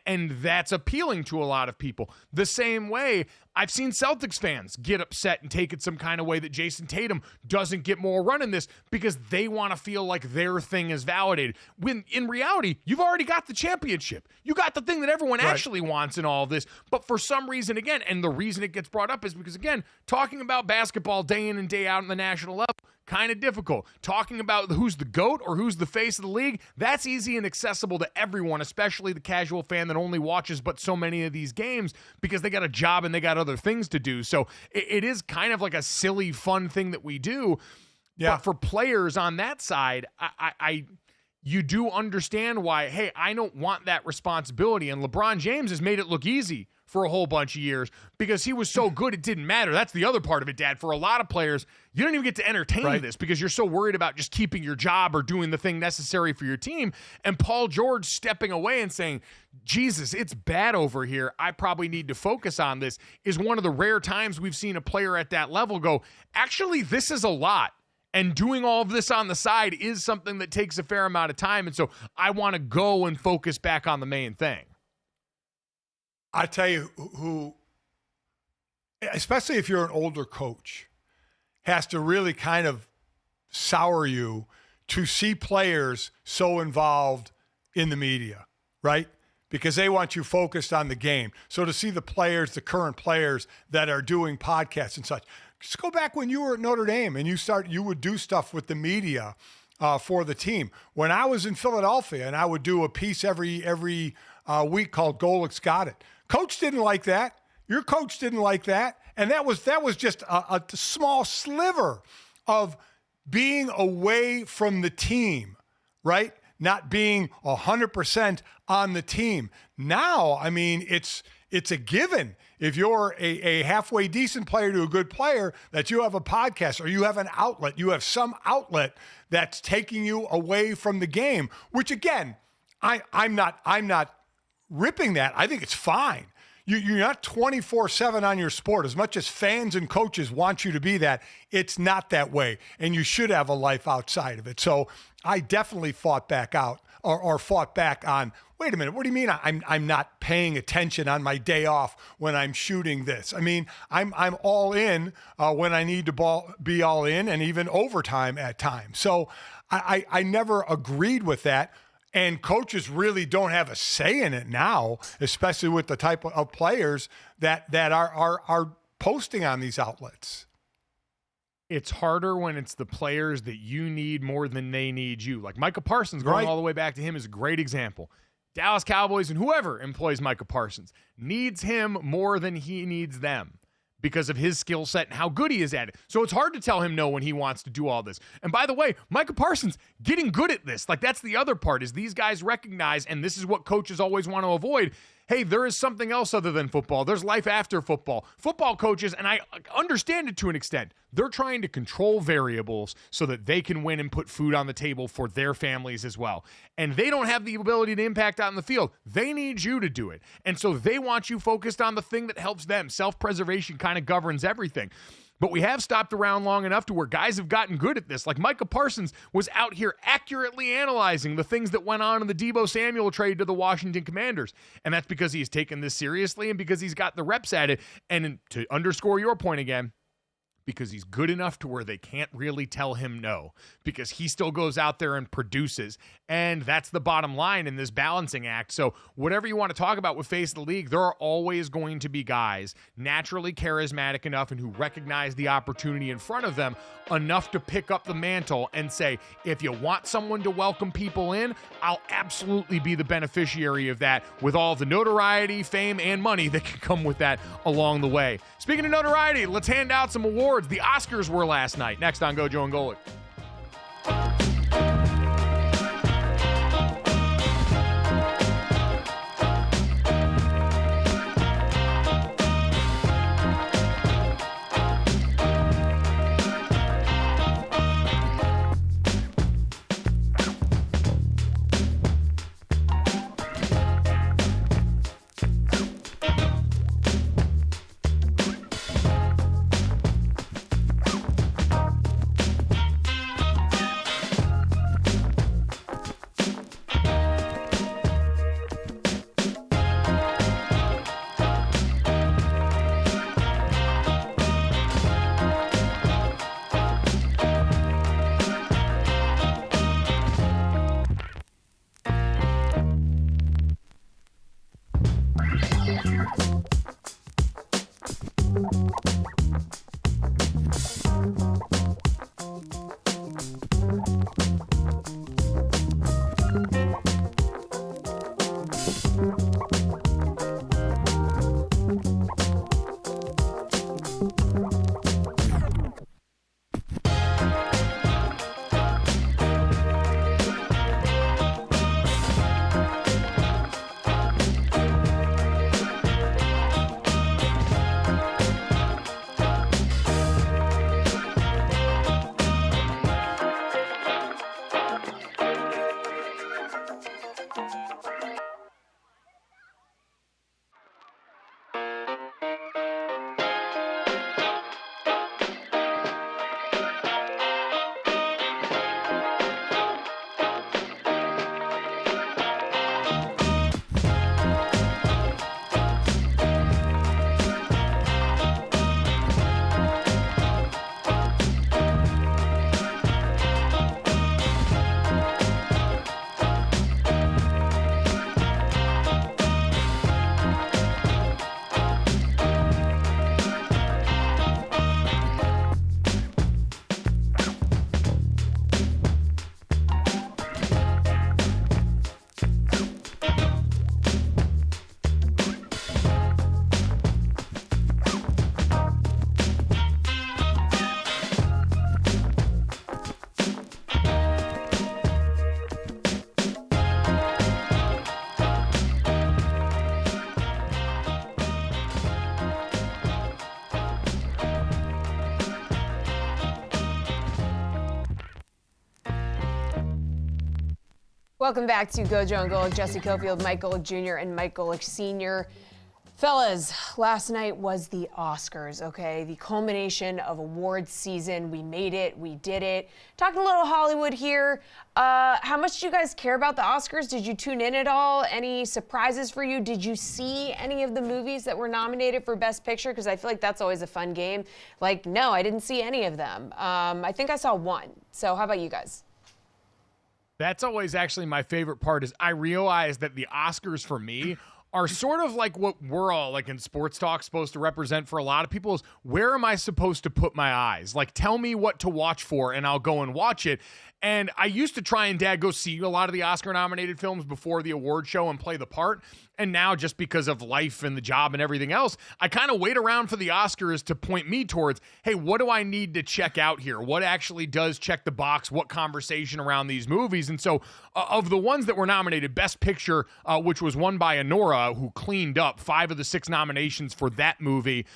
S2: and that's appealing to a lot of people. The same way, I've seen Celtics fans get upset and take it some kind of way that Jason Tatum doesn't get more run in this because they want to feel like their thing is validated. When in reality, you've already got the championship. You got the thing that everyone actually wants in all of this. But for some reason, again, and the reason it gets brought up is because, again, talking about basketball day in and day out on the national level, kind of difficult. Talking about who's the GOAT or who's the face of the league, that's easy and accessible to everyone, especially the casual fan that only watches but so many of these games because they got a job and they got other things to do. So it is kind of like a silly, fun thing that we do. Yeah. But for players on that side, you do understand why, hey, I don't want that responsibility. And LeBron James has made it look easy for a whole bunch of years because he was so good it didn't matter. That's the other part of it, Dad. For a lot of players, you don't even get to entertain this because you're so worried about just keeping your job or doing the thing necessary for your team. And Paul George stepping away and saying, Jesus, it's bad over here. I probably need to focus on this is one of the rare times we've seen a player at that level go, actually, this is a lot. And doing all of this on the side is something that takes a fair amount of time. And so I want to go and focus back on the main thing.
S3: I tell you who, especially if you're an older coach, has to really kind of sour you to see players so involved in the media, right? Because they want you focused on the game. So to see the players, the current players that are doing podcasts and such. Just go back when you were at Notre Dame and you would do stuff with the media for the team. When I was in Philadelphia and I would do a piece every week called Golic's Got It. Coach didn't like that. Your coach didn't like that. And that was just a small sliver of being away from the team, right? Not being 100% on the team. Now, I mean, it's a given. If you're a halfway decent player to a good player, that you have a podcast or you have an outlet, you have some outlet that's taking you away from the game, which again, I'm not ripping that. I think it's fine. You're not 24/7 on your sport. As much as fans and coaches want you to be that, it's not that way. And you should have a life outside of it. So I definitely fought back out or fought back on, wait a minute, what do you mean I'm not paying attention on my day off when I'm shooting this? I mean, I'm all in when I need to be all in and even overtime at times. So I never agreed with that. And coaches really don't have a say in it now, especially with the type of players that are posting on these outlets.
S2: It's harder when it's the players that you need more than they need you. Like Micah Parsons, going all the way back to him, is a great example. Dallas Cowboys and whoever employs Micah Parsons needs him more than he needs them because of his skill set and how good he is at it. So it's hard to tell him no when he wants to do all this. And by the way, Micah Parsons getting good at this. Like, that's the other part, is these guys recognize, and this is what coaches always want to avoid, hey, there is something else other than football. There's life after football. Football coaches, and I understand it to an extent, they're trying to control variables so that they can win and put food on the table for their families as well. And they don't have the ability to impact out in the field. They need you to do it. And so they want you focused on the thing that helps them. Self-preservation kind of governs everything. But we have stopped around long enough to where guys have gotten good at this. Like Micah Parsons was out here accurately analyzing the things that went on in the Deebo Samuel trade to the Washington Commanders. And that's because he's taken this seriously and because he's got the reps at it. And to underscore your point again, because he's good enough to where they can't really tell him no, because he still goes out there and produces. And that's the bottom line in this balancing act. So whatever you want to talk about with face of the league, there are always going to be guys naturally charismatic enough and who recognize the opportunity in front of them enough to pick up the mantle and say, if you want someone to welcome people in, I'll absolutely be the beneficiary of that with all the notoriety, fame, and money that can come with that along the way. Speaking of notoriety, let's hand out some awards. The Oscars were last night. Next on Gojo and Golic.
S1: Welcome back to Gojo and Golic. Jesse Cofield, Mike Golic Jr. and Mike Golic Sr. Fellas, last night was the Oscars, okay? The culmination of awards season. We made it. We did it. Talking a little Hollywood here. How much do you guys care about the Oscars? Did you tune in at all? Any surprises for you? Did you see any of the movies that were nominated for Best Picture? Because I feel like that's always a fun game. Like, no, I didn't see any of them. I think I saw one. So how about you guys?
S2: That's always actually my favorite part is I realize that the Oscars for me are sort of like what we're all like in sports talk supposed to represent for a lot of people is where am I supposed to put my eyes? Like tell me what to watch for and I'll go and watch it. And I used to try and go see a lot of the Oscar nominated films before the award show and play the part. And now just because of life and the job and everything else, I kind of wait around for the Oscars to point me towards, hey, what do I need to check out here? What actually does check the box? What conversation around these movies? And so of the ones that were nominated, Best Picture, which was won by Anora, who cleaned up 5 of the 6 nominations for that movie,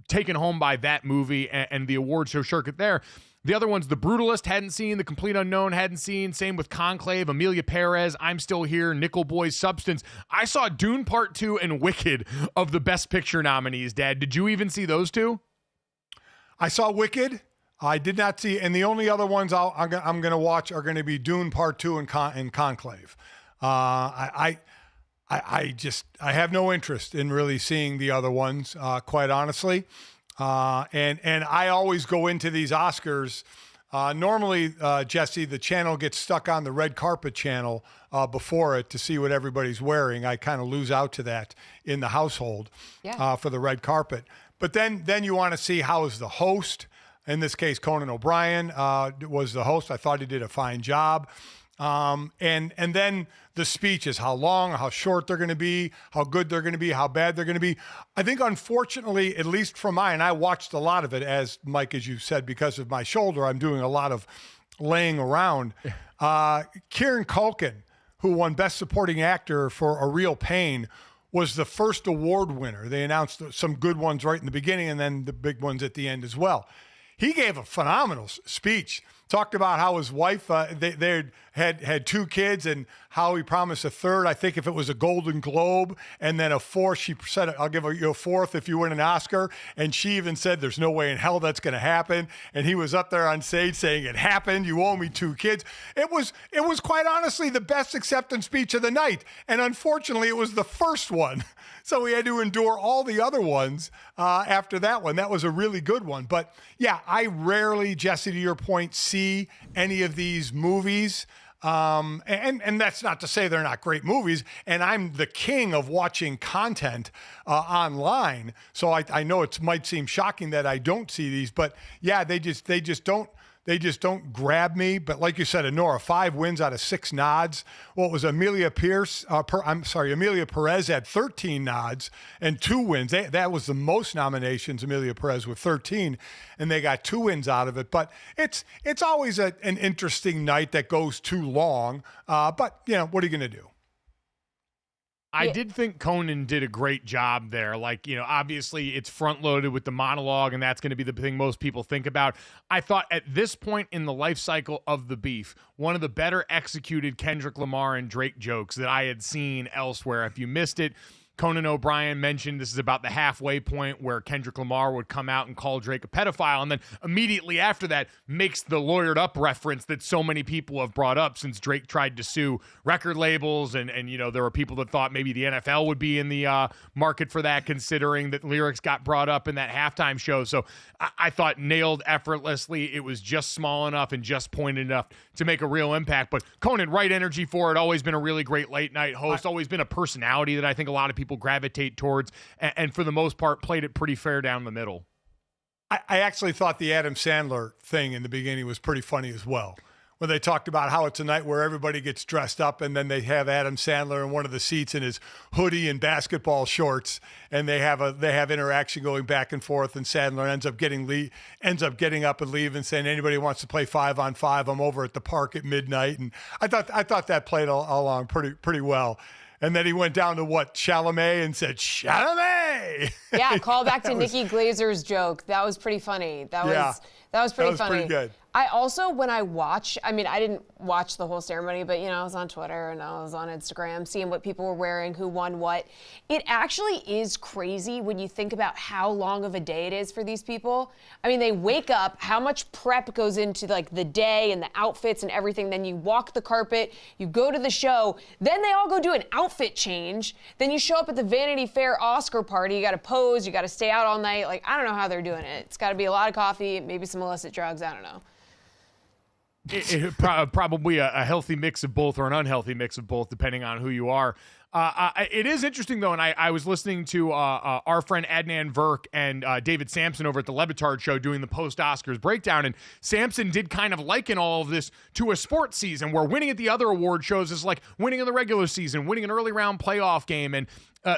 S2: taken home by that movie and the award show circuit there. The other ones, The Brutalist, hadn't seen. The Complete Unknown, hadn't seen. Same with Conclave, Amelia Perez, I'm Still Here, Nickel Boys, Substance. I saw Dune Part 2 and Wicked of the Best Picture nominees, Dad. Did you even see those two?
S3: I saw Wicked. I did not see, and the only other ones I'm going to watch are going to be Dune Part 2 and Conclave. I have no interest in really seeing the other ones, quite honestly. And I always go into these Oscars. Normally, Jesse, the channel gets stuck on the red carpet channel before it to see what everybody's wearing. I kind of lose out to that in the household for the red carpet. But then you want to see how is the host. In this case, Conan O'Brien was the host. I thought he did a fine job. And then the speeches, how long, how short they're going to be, how good they're going to be, how bad they're going to be. I think, unfortunately, at least for mine, I watched a lot of it, as Mike, as you said, because of my shoulder, I'm doing a lot of laying around. Kieran Culkin, who won Best Supporting Actor for A Real Pain, was the first award winner. They announced some good ones right in the beginning and then the big ones at the end as well. He gave a phenomenal speech. Talked about how his wife, they had 2 kids and how he promised a third. I think if it was a Golden Globe and then a 4th, she said, I'll give you a 4th if you win an Oscar. And she even said, there's no way in hell that's going to happen. And he was up there on stage saying, it happened. You owe me 2 kids. It was quite honestly the best acceptance speech of the night. And unfortunately, it was the first one. So we had to endure all the other ones after that one. That was a really good one. But yeah, I rarely, Jesse, to your point, see any of these movies. And that's not to say they're not great movies. And I'm the king of watching content online. So I know it might seem shocking that I don't see these, but yeah, they just don't grab me. But like you said, Anora, 5 wins out of 6 nods. Well, it was Amelia Perez had 13 nods and 2 wins. That was the most nominations, Amelia Perez with 13, and they got 2 wins out of it. But it's always an interesting night that goes too long. But, what are you going to do?
S2: I did think Conan did a great job there. Like, obviously it's front loaded with the monologue and that's going to be the thing most people think about. I thought at this point in the life cycle of the beef, one of the better executed Kendrick Lamar and Drake jokes that I had seen elsewhere. If you missed it, Conan O'Brien mentioned this is about the halfway point where Kendrick Lamar would come out and call Drake a pedophile, and then immediately after that makes the lawyered up reference that so many people have brought up since Drake tried to sue record labels, and there were people that thought maybe the NFL would be in the market for that, considering that lyrics got brought up in that halftime show. So I thought nailed effortlessly. It was just small enough and just pointed enough to make a real impact. But Conan, right energy for it, always been a really great late night host, always been a personality that I think a lot of people gravitate towards, and for the most part played it pretty fair down the middle.
S3: I actually thought the Adam Sandler thing in the beginning was pretty funny as well, when they talked about how it's a night where everybody gets dressed up and then they have Adam Sandler in one of the seats in his hoodie and basketball shorts, and they have interaction going back and forth, and Sandler ends up getting up and leave and saying, anybody who wants to play 5-on-5, I'm over at the park at midnight. And I thought that played along pretty well. And then he went down to Chalamet and said, Chalamet!
S1: Yeah, call back to Nikki Glazer's joke. That was pretty funny. That was pretty funny.
S3: Pretty good.
S1: I also, when I watch, I mean, I didn't watch the whole ceremony, but, I was on Twitter and I was on Instagram seeing what people were wearing, who won what. It actually is crazy when you think about how long of a day it is for these people. I mean, they wake up, how much prep goes into like the day and the outfits and everything. Then you walk the carpet, you go to the show, then they all go do an outfit change. Then you show up at the Vanity Fair Oscar party, you got to pose, you got to stay out all night. Like, I don't know how they're doing it. It's got to be a lot of coffee, maybe some illicit drugs, I don't know.
S2: Probably a healthy mix of both or an unhealthy mix of both, depending on who you are. It is interesting, though, and I was listening to our friend Adnan Virk and David Sampson over at the Levitard Show doing the post-Oscars breakdown, and Sampson did kind of liken all of this to a sports season where winning at the other award shows is like winning in the regular season, winning an early round playoff game, and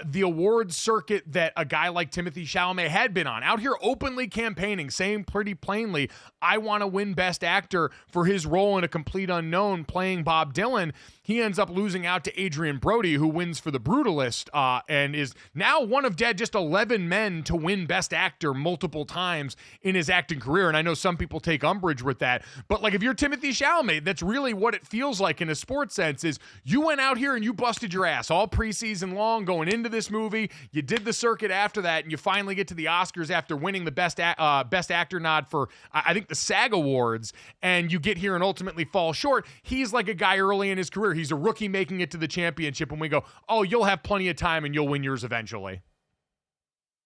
S2: the awards circuit that a guy like Timothée Chalamet had been on, out here openly campaigning, saying pretty plainly, I want to win Best Actor for his role in A Complete Unknown playing Bob Dylan. He ends up losing out to Adrian Brody, who wins for The Brutalist, and is now one of just 11 men to win Best Actor multiple times in his acting career. And I know some people take umbrage with that, but like if you're Timothée Chalamet, that's really what it feels like in a sports sense is you went out here and you busted your ass all preseason long going into this movie. You did the circuit after that, and you finally get to the Oscars after winning the Best Actor nod for, I think, the SAG Awards, and you get here and ultimately fall short. He's like a guy early in his career. He's a rookie making it to the championship, and we go, oh, you'll have plenty of time and you'll win yours eventually.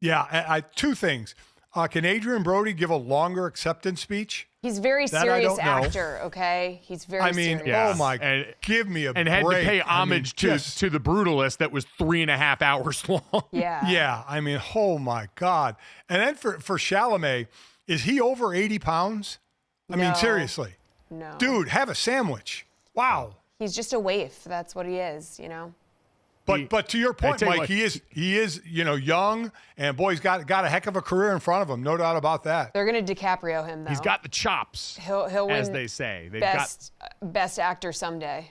S3: Yeah, two things. Can Adrian Brody give a longer acceptance speech?
S1: He's a very serious actor, okay? He's very serious.
S3: Oh my, give me a break.
S2: And had to pay homage to The Brutalist that was 3.5 hours long.
S1: Yeah.
S3: Yeah, I mean, oh my God. And then for Chalamet, is he over 80 pounds? I mean, seriously.
S1: No.
S3: Dude, have a sandwich. Wow.
S1: He's just a waif. That's what he is,
S3: But to your point, Mike, he is young, and boy, he's got a heck of a career in front of him, no doubt about that.
S1: They're going to DiCaprio him, though.
S2: He's got the chops,
S1: he'll win,
S2: as they say.
S1: Best actor someday.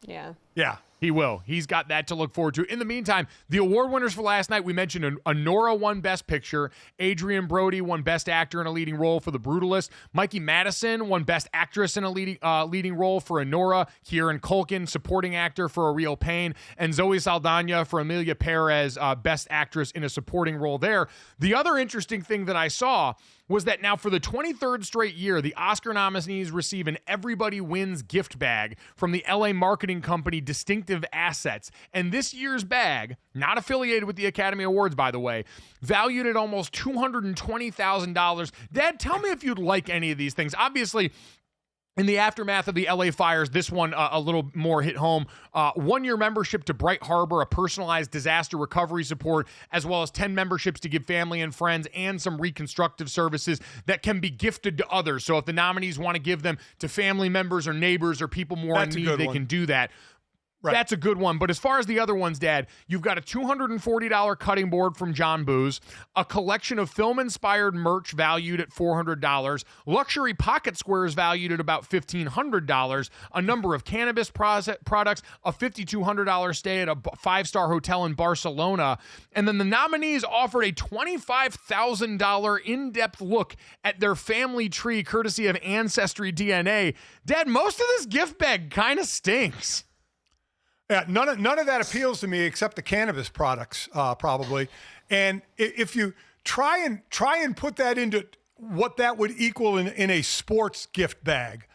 S1: Yeah.
S3: Yeah.
S2: He will. He's got that to look forward to. In the meantime, the award winners for last night, we mentioned Honora won Best Picture. Adrian Brody won Best Actor in a Leading Role for The Brutalist. Mikey Madison won Best Actress in a leading role for Honora. Kieran Culkin, Supporting Actor for A Real Pain. And Zoe Saldana for Emilia Perez, Best Actress in a Supporting Role there. The other interesting thing that I saw was that now for the 23rd straight year, the Oscar nominees receive an Everybody Wins gift bag from the LA marketing company Distinctive Assets. And this year's bag, not affiliated with the Academy Awards, by the way, valued at almost $220,000. Dad, tell me if you'd like any of these things. Obviously, in the aftermath of the LA fires, this one a little more hit home. 1-year membership to Bright Harbor, a personalized disaster recovery support, as well as 10 memberships to give family and friends, and some reconstructive services that can be gifted to others. So if the nominees want to give them to family members or neighbors or people more in need, they can do that. Right. That's a good one. But as far as the other ones, Dad, you've got a $240 cutting board from John Booz, a collection of film-inspired merch valued at $400, luxury pocket squares valued at about $1,500, a number of cannabis products, a $5,200 stay at a 5-star hotel in Barcelona, and then the nominees offered a $25,000 in-depth look at their family tree courtesy of Ancestry DNA. Dad, most of this gift bag kind of stinks.
S3: Yeah, none of that appeals to me except the cannabis products, probably. And if you try and put that into what that would equal in a sports gift bag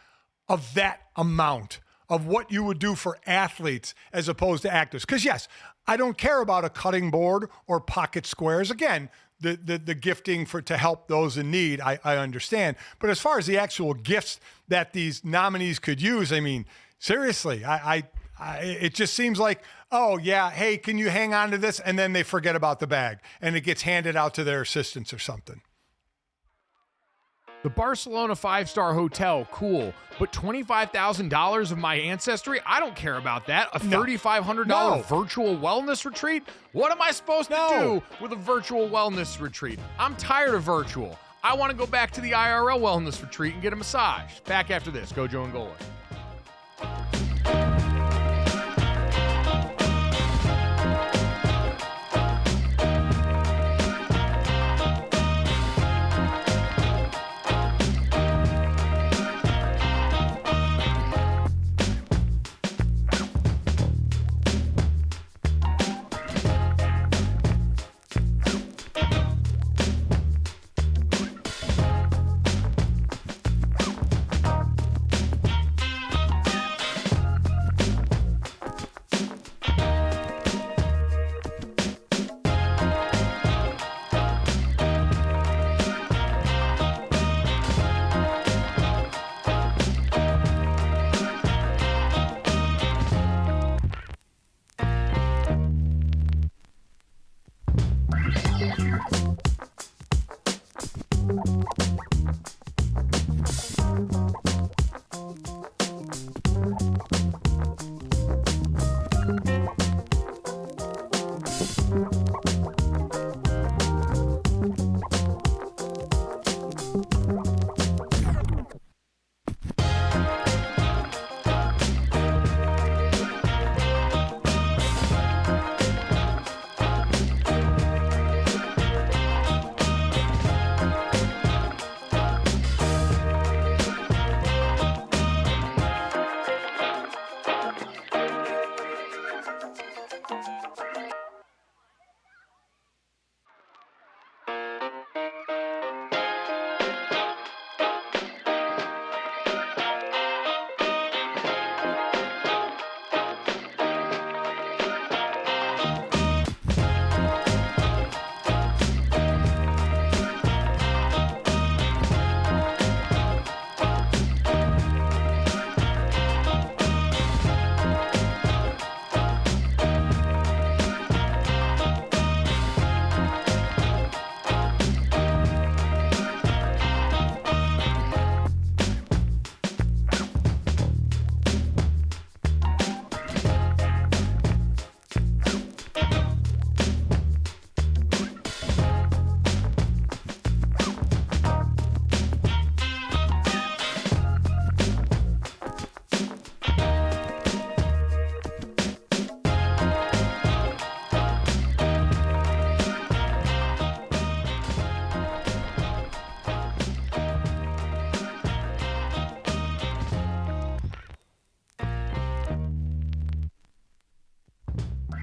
S3: of that amount of what you would do for athletes as opposed to actors. Because yes, I don't care about a cutting board or pocket squares. Again, the gifting to help those in need, I understand. But as far as the actual gifts that these nominees could use, I mean, seriously, it just seems like, oh, yeah, hey, can you hang on to this? And then they forget about the bag, and it gets handed out to their assistants or something.
S2: The Barcelona 5-star hotel, cool. But $25,000 of my ancestry? I don't care about that. A $3,500 virtual wellness retreat? What am I supposed to do with a virtual wellness retreat? I'm tired of virtual. I want to go back to the IRL wellness retreat and get a massage. Back after this, Gojo and Golic.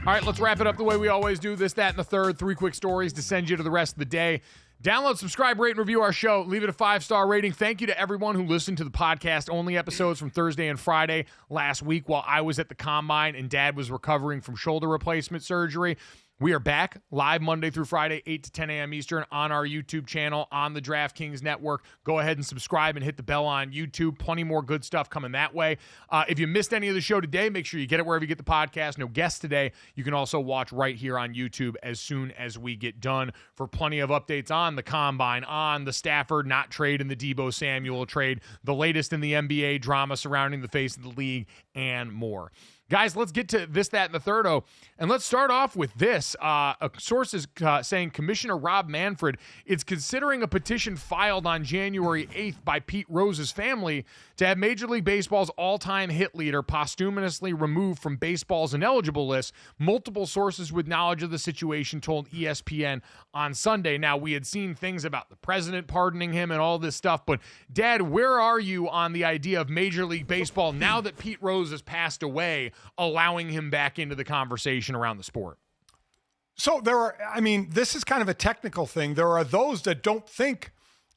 S2: All right, let's wrap it up the way we always do. This, that, and the third. 3 quick stories to send you to the rest of the day. Download, subscribe, rate, and review our show. Leave it a 5-star rating. Thank you to everyone who listened to the podcast-only episodes from Thursday and Friday last week while I was at the Combine and Dad was recovering from shoulder replacement surgery. We are back live Monday through Friday, 8 to 10 a.m. Eastern on our YouTube channel, on the DraftKings Network. Go ahead and subscribe and hit the bell on YouTube. Plenty more good stuff coming that way. If you missed any of the show today, make sure you get it wherever you get the podcast. No guests today. You can also watch right here on YouTube as soon as we get done for plenty of updates on the Combine, on the Stafford not trade and the Deebo Samuel trade, the latest in the NBA drama surrounding the face of the league, and more. Guys, let's get to this, that, and the third. And let's start off with this. A source is saying Commissioner Rob Manfred is considering a petition filed on January 8th by Pete Rose's family to have Major League Baseball's all-time hit leader posthumously removed from baseball's ineligible list. Multiple sources with knowledge of the situation told ESPN on Sunday. Now, we had seen things about the president pardoning him and all this stuff, but Dad, where are you on the idea of Major League Baseball now that Pete Rose has passed away, allowing him back into the conversation around the sport?
S3: So this is kind of a technical thing. There are those that don't think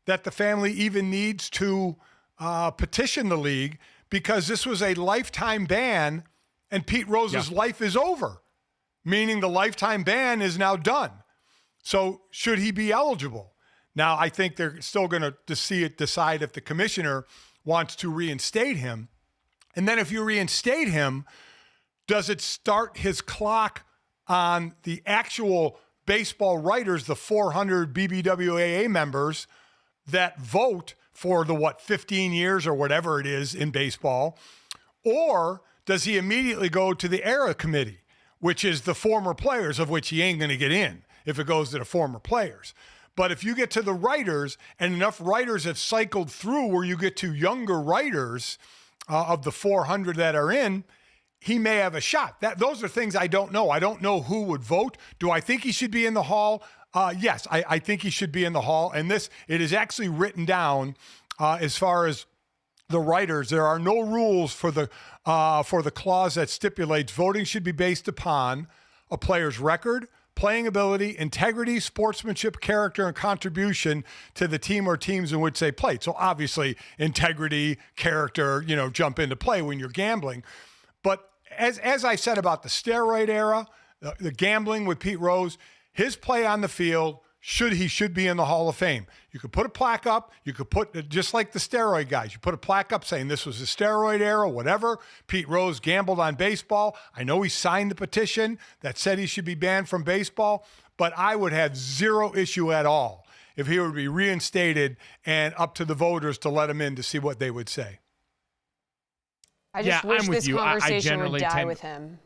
S3: that the family even needs to petition the league because this was a lifetime ban and Pete Rose's life is over, meaning the lifetime ban is now done. So should he be eligible? Now, I think they're still going to decide if the commissioner wants to reinstate him. And then if you reinstate him, does it start his clock on the actual baseball writers, the 400 BBWAA members that vote for the, 15 years or whatever it is in baseball? Or does he immediately go to the ERA committee, which is the former players, of which he ain't going to get in if it goes to the former players? But if you get to the writers and enough writers have cycled through where you get to younger writers of the 400 that are in, he may have a shot. Those are things I don't know. I don't know who would vote. Do I think he should be in the hall? Yes, I think he should be in the hall. And it is actually written down as far as the writers. There are no rules for the clause that stipulates voting should be based upon a player's record, playing ability, integrity, sportsmanship, character, and contribution to the team or teams in which they played. So obviously integrity, character, jump into play when you're gambling. But as I said about the steroid era, the gambling with Pete Rose, his play on the field, he should be in the Hall of Fame. You could put a plaque up. You could put, just like the steroid guys, you put a plaque up saying this was the steroid era, whatever. Pete Rose gambled on baseball. I know he signed the petition that said he should be banned from baseball, but I would have zero issue at all if he would be reinstated and up to the voters to let him in to see what they would say.
S1: I just wish this conversation would die with him.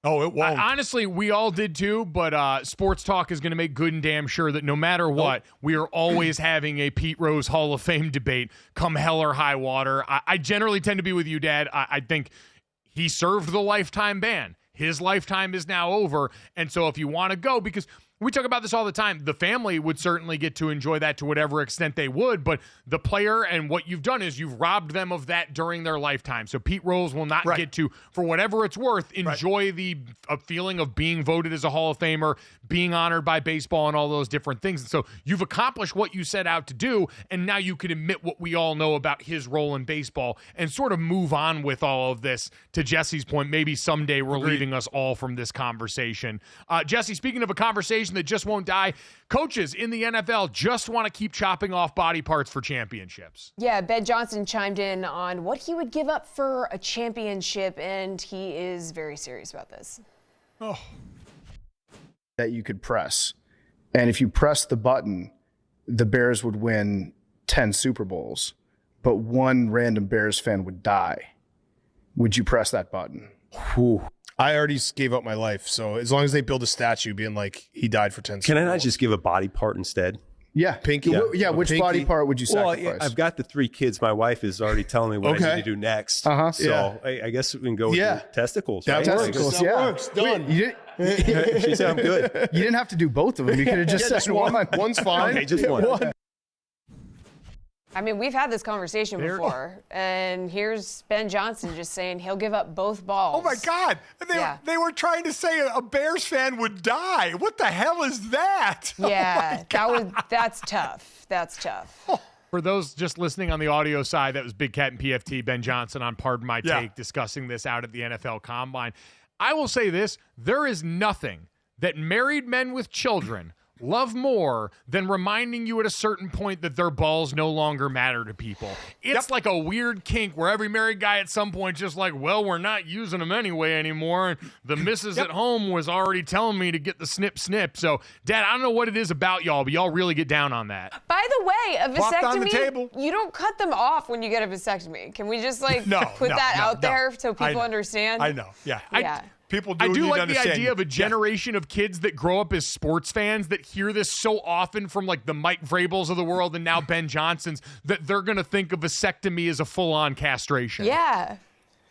S3: Oh, it won't.
S2: Honestly, we all did too, but Sports Talk is going to make good and damn sure that no matter what, we are always having a Pete Rose Hall of Fame debate come hell or high water. I generally tend to be with you, Dad. I think he served the lifetime ban. His lifetime is now over, and so if you want to go, because we talk about this all the time, the family would certainly get to enjoy that to whatever extent they would, but the player and what you've done is you've robbed them of that during their lifetime. So Pete Rose will not get to, for whatever it's worth, enjoy the feeling of being voted as a Hall of Famer, being honored by baseball and all those different things. And so you've accomplished what you set out to do, and now you can admit what we all know about his role in baseball and sort of move on with all of this. To Jesse's point, maybe someday we're leaving us all from this conversation. Jesse, speaking of a conversation that just won't die, coaches in the NFL just want to keep chopping off body parts for championships.
S1: Yeah, Ben Johnson chimed in on what he would give up for a championship, and he is very serious about this.
S5: That you could press. And if you press the button, the Bears would win 10 Super Bowls, but one random Bears fan would die. Would you press that button?
S6: Whew. I already gave up my life, so as long as they build a statue being like he died for 10
S7: Can I not just give a body part instead?
S5: Yeah.
S6: Pinky?
S5: Yeah, which
S6: pinky.
S5: body part would you sacrifice?
S7: Well, I've got the 3 kids. My wife is already telling me what I need to do next. So I guess we can go with the testicles.
S6: That
S7: right?
S6: works.
S5: That
S6: works. Done.
S5: Wait,
S7: She said I'm good.
S5: you didn't have to do both of them. You could have just said one.
S6: One's fine.
S7: Okay, just one.
S1: I mean, we've had this conversation before, and here's Ben Johnson just saying he'll give up both balls.
S3: Oh, my God. They were trying to say a Bears fan would die. What the hell is that?
S1: Yeah, that's tough. That's tough.
S2: For those just listening on the audio side, that was Big Cat and PFT, Ben Johnson on Pardon My Take, discussing this out at the NFL Combine. I will say this, there is nothing that married men with children love more than reminding you at a certain point that their balls no longer matter to people. It's like a weird kink where every married guy at some point just like, well, we're not using them anyway anymore. And the missus at home was already telling me to get the snip. So, Dad, I don't know what it is about y'all, but y'all really get down on that.
S1: By the way, a
S3: on the table.
S1: vasectomy, you don't cut them off when you get a vasectomy. Can we just put that out there so people understand?
S3: I know. Yeah. People do.
S2: I do like the
S3: understand.
S2: idea of a generation of kids that grow up as sports fans that hear this so often from like the Mike Vrabels of the world and now Ben Johnsons that they're going to think of vasectomy as a full-on castration.
S1: Yeah.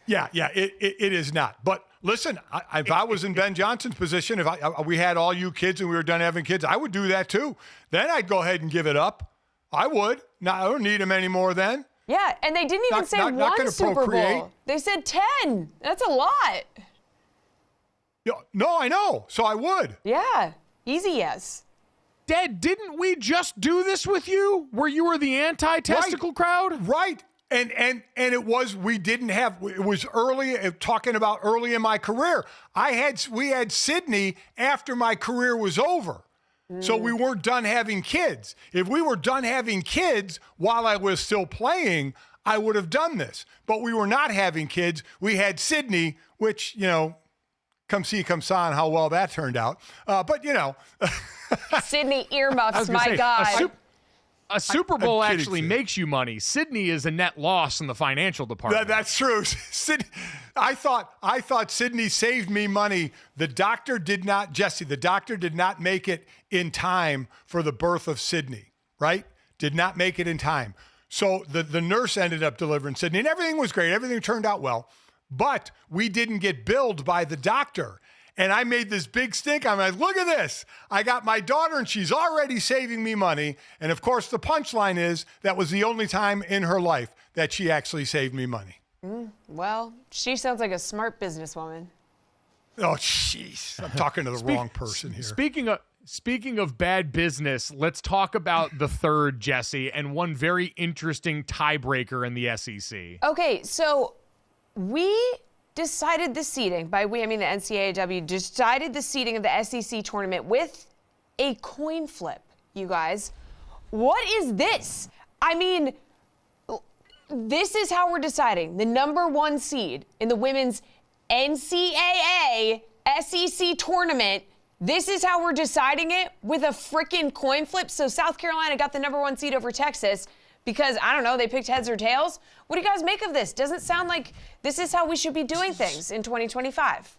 S3: It is not. But listen, if I was in Ben Johnson's position, if we had all you kids and we were done having kids, I would do that too. Then I'd go ahead and give it up. I would. No, I don't need them anymore then.
S1: Yeah, and they didn't even say one Super Bowl. They said 10. That's a lot.
S3: No, I know. So I would.
S1: Yeah. Easy yes.
S2: Dad, didn't we just do this with you where you were the anti-testicle crowd?
S3: Right. And it was, it was early, talking about early in my career. We had Sydney after my career was over. So we weren't done having kids. If we were done having kids while I was still playing, I would have done this. But we were not having kids. We had Sydney, which, come see, come saw, how well that turned out. But,
S1: Sydney earmuffs, my God.
S2: A Super Bowl actually makes you money. Sydney is a net loss in the financial department.
S3: That's true. I thought Sydney saved me money. The doctor did not make it in time for the birth of Sydney, right? Did not make it in time. So the nurse ended up delivering Sydney, and everything was great. Everything turned out well. But we didn't get billed by the doctor. And I made this big stink. I'm like, look at this. I got my daughter, and she's already saving me money. And, of course, the punchline is that was the only time in her life that she actually saved me money.
S1: Well, she sounds like a smart businesswoman.
S3: Oh, jeez. I'm talking to the wrong person here.
S2: Speaking of bad business, let's talk about the third, Jesse, and one very interesting tiebreaker in the SEC.
S1: Okay, so we decided the seeding, by we I mean the NCAAW, decided the seeding of the SEC tournament with a coin flip, you guys. What is this? I mean, this is how we're deciding the number one seed in the women's NCAA SEC tournament. This is how we're deciding it, with a freaking coin flip. So South Carolina got the number one seed over Texas because, I don't know, they picked heads or tails. What do you guys make of this? Doesn't sound like this is how we should be doing things in 2025.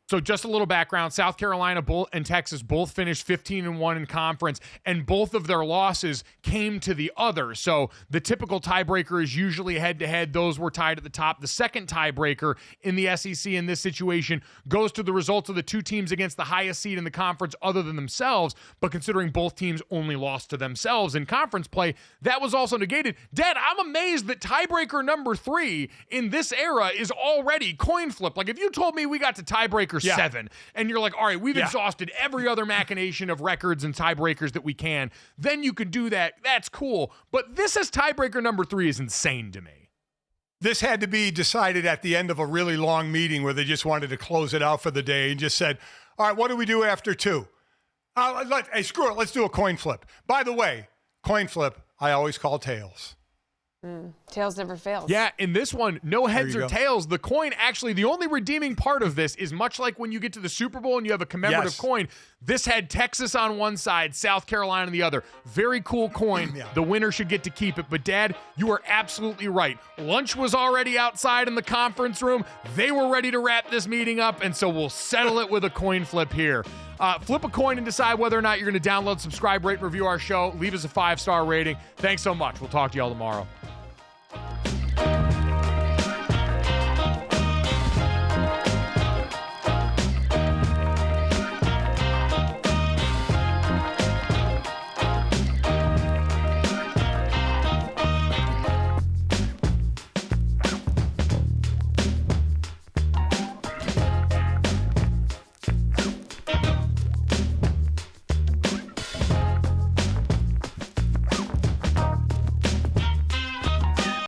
S2: So just a little background, South Carolina and Texas both finished 15-1 in conference, and both of their losses came to the other. So the typical tiebreaker is usually head-to-head. Those were tied at the top. The second tiebreaker in the SEC in this situation goes to the results of the two teams against the highest seed in the conference other than themselves, but considering both teams only lost to themselves in conference play, that was also negated. Dad, I'm amazed that tiebreaker number 3 in this era is already coin flip. Like, if you told me we got to tiebreaker 7, and you're like, all right, we've exhausted every other machination of records and tiebreakers that we can, then you could do that. That's cool. But this as tiebreaker number 3 is insane to me.
S3: This had to be decided at the end of a really long meeting where they just wanted to close it out for the day and just said, all right, what do we do after 2? Hey, screw it. Let's do a coin flip. By the way, coin flip, I always call tails.
S1: Tails never fails.
S2: Yeah, in this one, no heads or tails. The coin, actually, the only redeeming part of this is much like when you get to the Super Bowl and you have a commemorative coin. This had Texas on one side, South Carolina on the other. Very cool coin. The winner should get to keep it. But, Dad, you are absolutely right. Lunch was already outside in the conference room. They were ready to wrap this meeting up, and so we'll settle it with a coin flip here. Flip a coin and decide whether or not you're going to download, subscribe, rate, and review our show. Leave us a 5-star rating. Thanks so much. We'll talk to you all tomorrow.